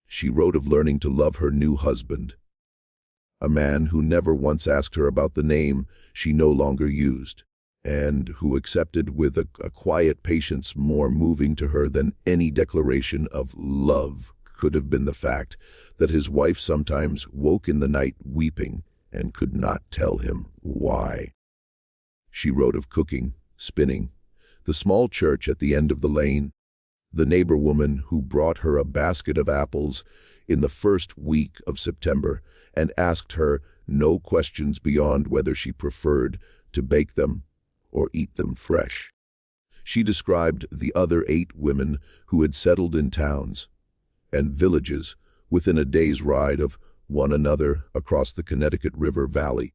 She wrote of learning to love her new husband, a man who never once asked her about the name she no longer used, and who accepted with a quiet patience more moving to her than any declaration of love could have been the fact that his wife sometimes woke in the night weeping and could not tell him why. She wrote of cooking, spinning, the small church at the end of the lane, the neighbor woman who brought her a basket of apples in the first week of September and asked her no questions beyond whether she preferred to bake them or eat them fresh. She described the other 8 women who had settled in towns and villages within a day's ride of one another across the Connecticut River Valley,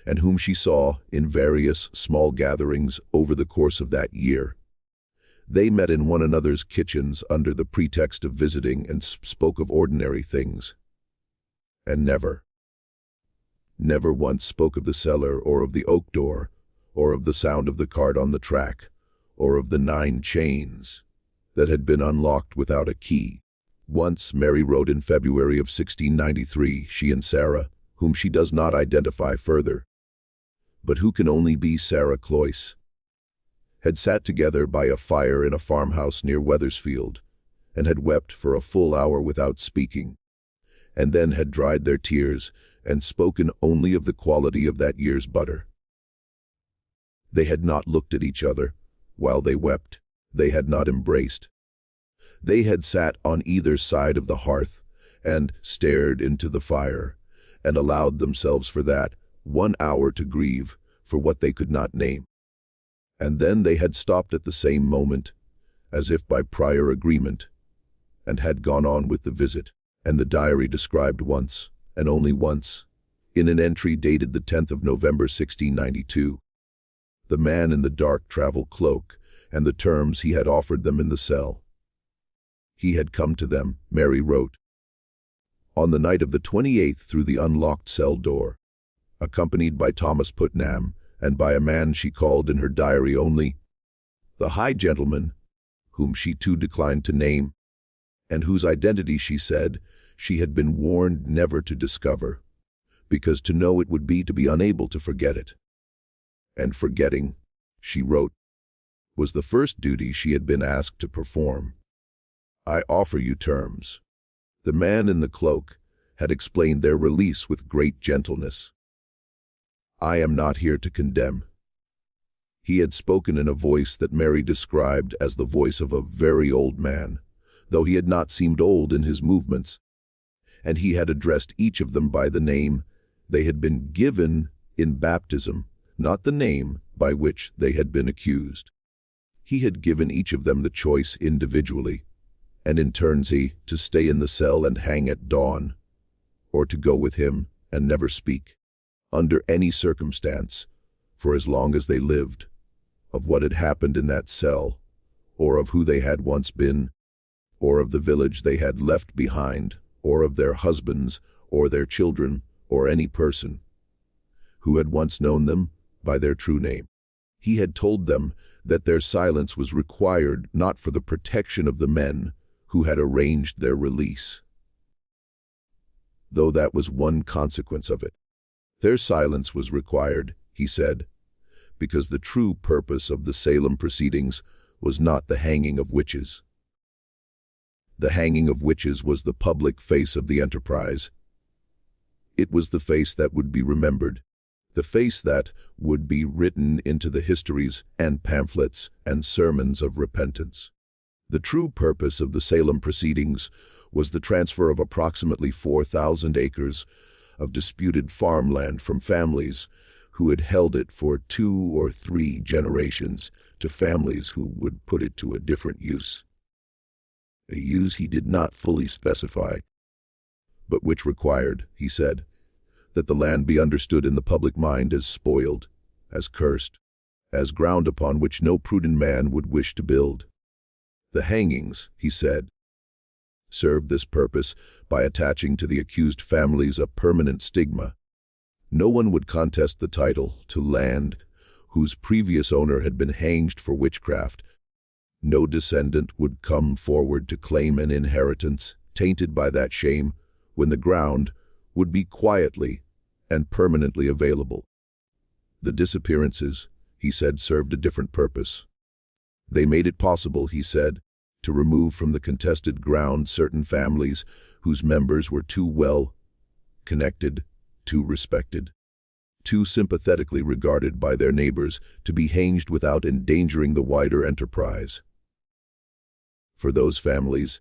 and whom she saw in various small gatherings over the course of that year. They met in one another's kitchens under the pretext of visiting and spoke of ordinary things. And never once spoke of the cellar or of the oak door, or of the sound of the cart on the track, or of the 9 chains that had been unlocked without a key. Once, Mary wrote in February of 1693, she and Sarah, whom she does not identify further, but who can only be Sarah Cloyce, had sat together by a fire in a farmhouse near Wethersfield, and had wept for a full hour without speaking, and then had dried their tears and spoken only of the quality of that year's butter. They had not looked at each other while they wept. They had not embraced. They had sat on either side of the hearth and stared into the fire, and allowed themselves for that 1 hour to grieve for what they could not name. And then they had stopped at the same moment, as if by prior agreement, and had gone on with the visit. And the diary described once, and only once, in an entry dated the 10th of November 1692, the man in the dark travel cloak and the terms he had offered them in the cell. He had come to them, Mary wrote, on the night of the 28th through the unlocked cell door, accompanied by Thomas Putnam and by a man she called in her diary only the high gentleman, whom she too declined to name, and whose identity, she said, she had been warned never to discover, because to know it would be to be unable to forget it. And forgetting, she wrote, was the first duty she had been asked to perform. I offer you terms. The man in the cloak had explained their release with great gentleness. I am not here to condemn. He had spoken in a voice that Mary described as the voice of a very old man, though he had not seemed old in his movements, and he had addressed each of them by the name they had been given in baptism, not the name by which they had been accused. He had given each of them the choice individually, and in turns to stay in the cell and hang at dawn, or to go with him and never speak, under any circumstance, for as long as they lived, of what had happened in that cell, or of who they had once been, or of the village they had left behind, or of their husbands, or their children, or any person who had once known them by their true name. He had told them that their silence was required not for the protection of the men who had arranged their release, though that was one consequence of it. Their silence was required, he said, because the true purpose of the Salem proceedings was not the hanging of witches. The hanging of witches was the public face of the enterprise. It was the face that would be remembered, the face that would be written into the histories and pamphlets and sermons of repentance. The true purpose of the Salem proceedings was the transfer of approximately 4,000 acres of disputed farmland from families who had held it for 2 or 3 generations to families who would put it to a different use. A use he did not fully specify, but which required, he said, that the land be understood in the public mind as spoiled, as cursed, as ground upon which no prudent man would wish to build. The hangings, he said, served this purpose by attaching to the accused families a permanent stigma. No one would contest the title to land whose previous owner had been hanged for witchcraft. No descendant would come forward to claim an inheritance tainted by that shame when the ground would be quietly and permanently available. The disappearances, he said, served a different purpose. They made it possible, he said, to remove from the contested ground certain families whose members were too well connected, too respected, too sympathetically regarded by their neighbors to be hanged without endangering the wider enterprise. For those families,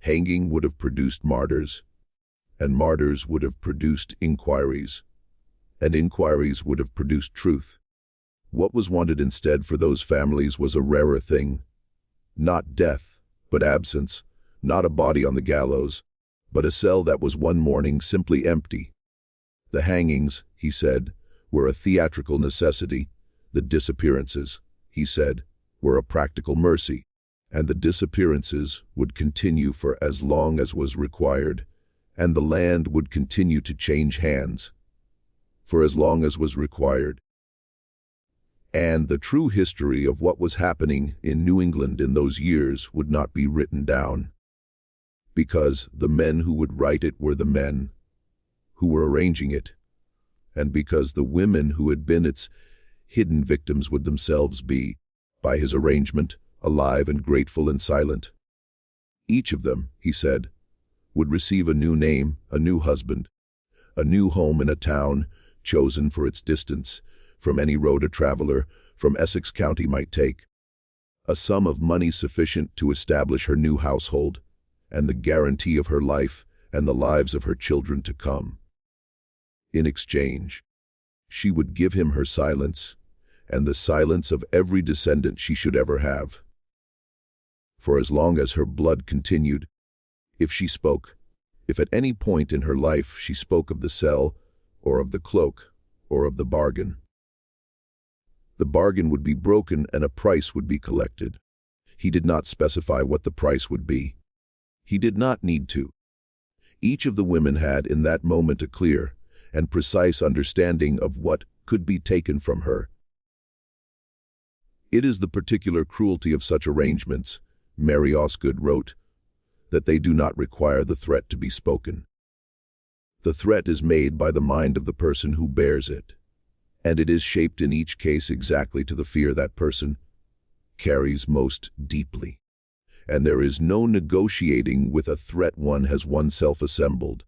hanging would have produced martyrs, and martyrs would have produced inquiries, and inquiries would have produced truth. What was wanted instead for those families was a rarer thing, not death, but absence, not a body on the gallows, but a cell that was one morning simply empty. The hangings, he said, were a theatrical necessity. The disappearances, he said, were a practical mercy, and the disappearances would continue for as long as was required, and the land would continue to change hands for as long as was required. And the true history of what was happening in New England in those years would not be written down, because the men who would write it were the men who were arranging it, and because the women who had been its hidden victims would themselves be, by his arrangement, alive and grateful and silent. Each of them, he said, would receive a new name, a new husband, a new home in a town chosen for its distance from any road a traveler from Essex County might take, a sum of money sufficient to establish her new household, and the guarantee of her life and the lives of her children to come. In exchange, she would give him her silence, and the silence of every descendant she should ever have. For as long as her blood continued, if she spoke, if at any point in her life she spoke of the cell, or of the cloak, or of the bargain would be broken and a price would be collected. He did not specify what the price would be. He did not need to. Each of the women had in that moment a clear and precise understanding of what could be taken from her. It is the particular cruelty of such arrangements, Mary Osgood wrote, that they do not require the threat to be spoken. The threat is made by the mind of the person who bears it, and it is shaped in each case exactly to the fear that person carries most deeply. And there is no negotiating with a threat one has oneself assembled.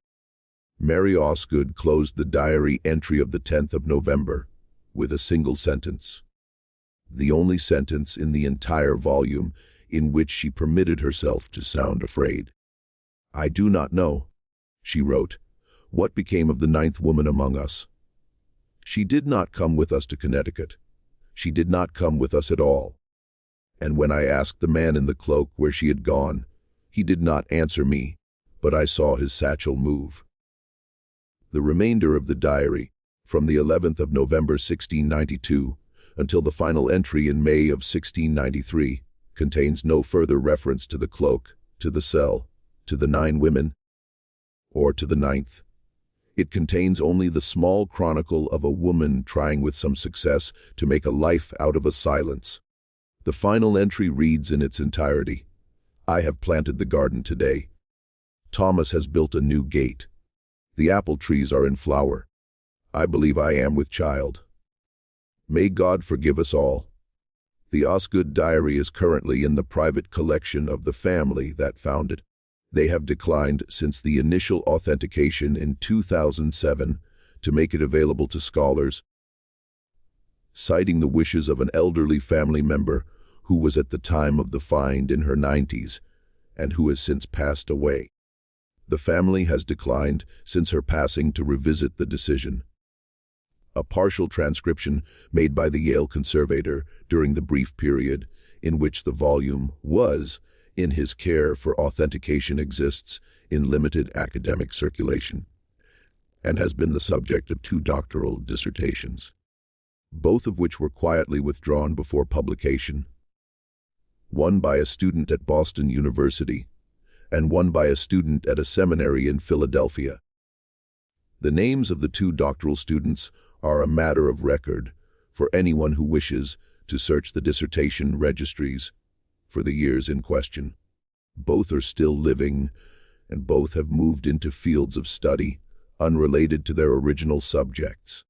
Mary Osgood closed the diary entry of the 10th of November with a single sentence, the only sentence in the entire volume in which she permitted herself to sound afraid. "I do not know," she wrote, "what became of the 9th woman among us. She did not come with us to Connecticut. She did not come with us at all. And when I asked the man in the cloak where she had gone, he did not answer me, but I saw his satchel move." The remainder of the diary, from the 11th of November 1692 until the final entry in May of 1693, contains no further reference to the cloak, to the cell, to the 9 women, or to the 9th. It contains only the small chronicle of a woman trying with some success to make a life out of a silence. The final entry reads in its entirety, "I have planted the garden today. Thomas has built a new gate. The apple trees are in flower. I believe I am with child. May God forgive us all." The Osgood diary is currently in the private collection of the family that found it. They have declined since the initial authentication in 2007 to make it available to scholars, citing the wishes of an elderly family member who was at the time of the find in her 90s and who has since passed away. The family has declined since her passing to revisit the decision. A partial transcription made by the Yale conservator during the brief period in which the volume was in his care for authentication exists in limited academic circulation and has been the subject of 2 doctoral dissertations, both of which were quietly withdrawn before publication, one by a student at Boston University and one by a student at a seminary in Philadelphia. The names of the 2 doctoral students are a matter of record for anyone who wishes to search the dissertation registries for the years in question. Both are still living, and both have moved into fields of study unrelated to their original subjects.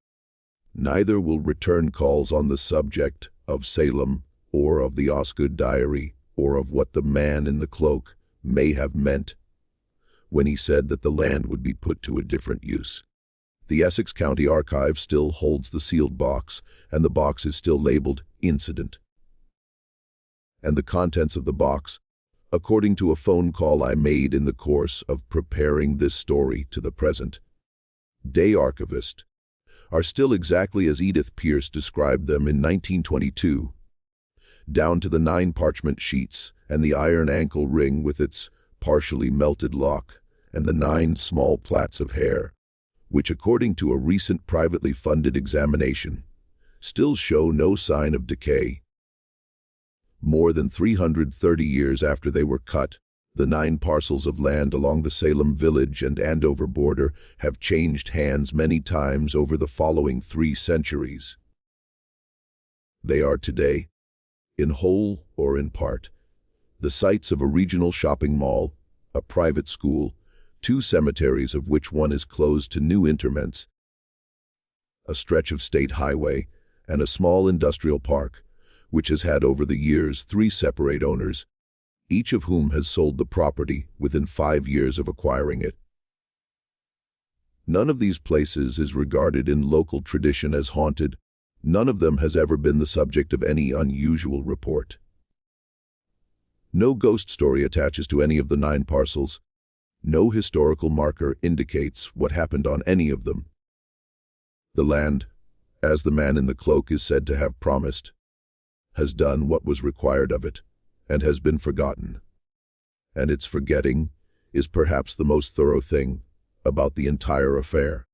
Neither will return calls on the subject of Salem or of the Osgood diary or of what the man in the cloak may have meant when he said that the land would be put to a different use. The Essex County Archive still holds the sealed box, and the box is still labeled Incident. And the contents of the box, according to a phone call I made in the course of preparing this story to the present day archivist, are still exactly as Edith Pierce described them in 1922, down to the 9 parchment sheets and the iron ankle ring with its partially melted lock and the 9 small plaits of hair, which, according to a recent privately funded examination, still show no sign of decay. More than 330 years after they were cut, the 9 parcels of land along the Salem Village and Andover border have changed hands many times over the following 3 centuries. They are today, in whole or in part, the sites of a regional shopping mall, a private school, 2 cemeteries of which one is closed to new interments, a stretch of state highway, and a small industrial park, which has had over the years 3 separate owners, each of whom has sold the property within 5 years of acquiring it. None of these places is regarded in local tradition as haunted. None of them has ever been the subject of any unusual report. No ghost story attaches to any of the 9 parcels. No historical marker indicates what happened on any of them. The land, as the man in the cloak is said to have promised, has done what was required of it, and has been forgotten. And its forgetting is perhaps the most thorough thing about the entire affair.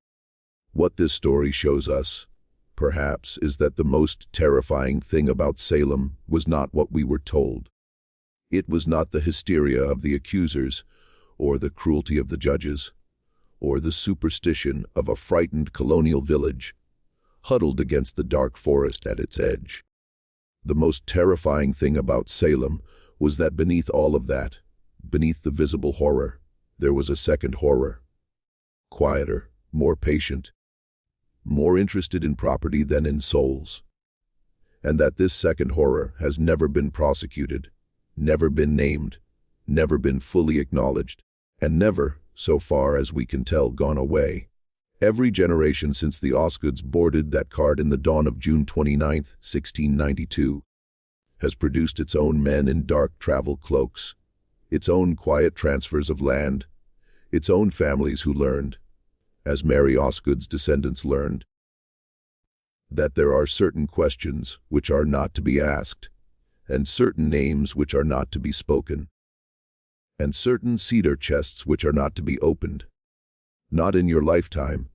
What this story shows us, perhaps, is that the most terrifying thing about Salem was not what we were told. It was not the hysteria of the accusers, or the cruelty of the judges, or the superstition of a frightened colonial village, huddled against the dark forest at its edge. The most terrifying thing about Salem was that beneath all of that, beneath the visible horror, there was a second horror. Quieter, more patient, more interested in property than in souls. And that this second horror has never been prosecuted, never been named, never been fully acknowledged, and never, so far as we can tell, gone away. Every generation since the Osgoods boarded that card in the dawn of June 29, 1692, has produced its own men in dark travel cloaks, its own quiet transfers of land, its own families who learned, as Mary Osgood's descendants learned, that there are certain questions which are not to be asked, and certain names which are not to be spoken, and certain cedar chests which are not to be opened, not in your lifetime,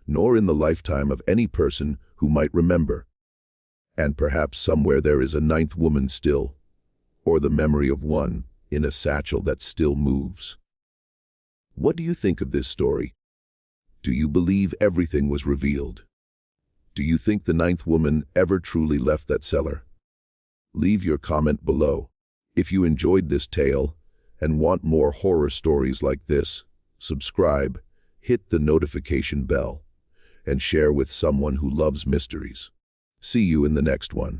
nor in the lifetime of any person who might remember. And perhaps somewhere there is a 9th woman still, or the memory of one, in a satchel that still moves. What do you think of this story? Do you believe everything was revealed? Do you think the 9th woman ever truly left that cellar? Leave your comment below. If you enjoyed this tale and want more horror stories like this, subscribe, hit the notification bell, and share with someone who loves mysteries. See you in the next one.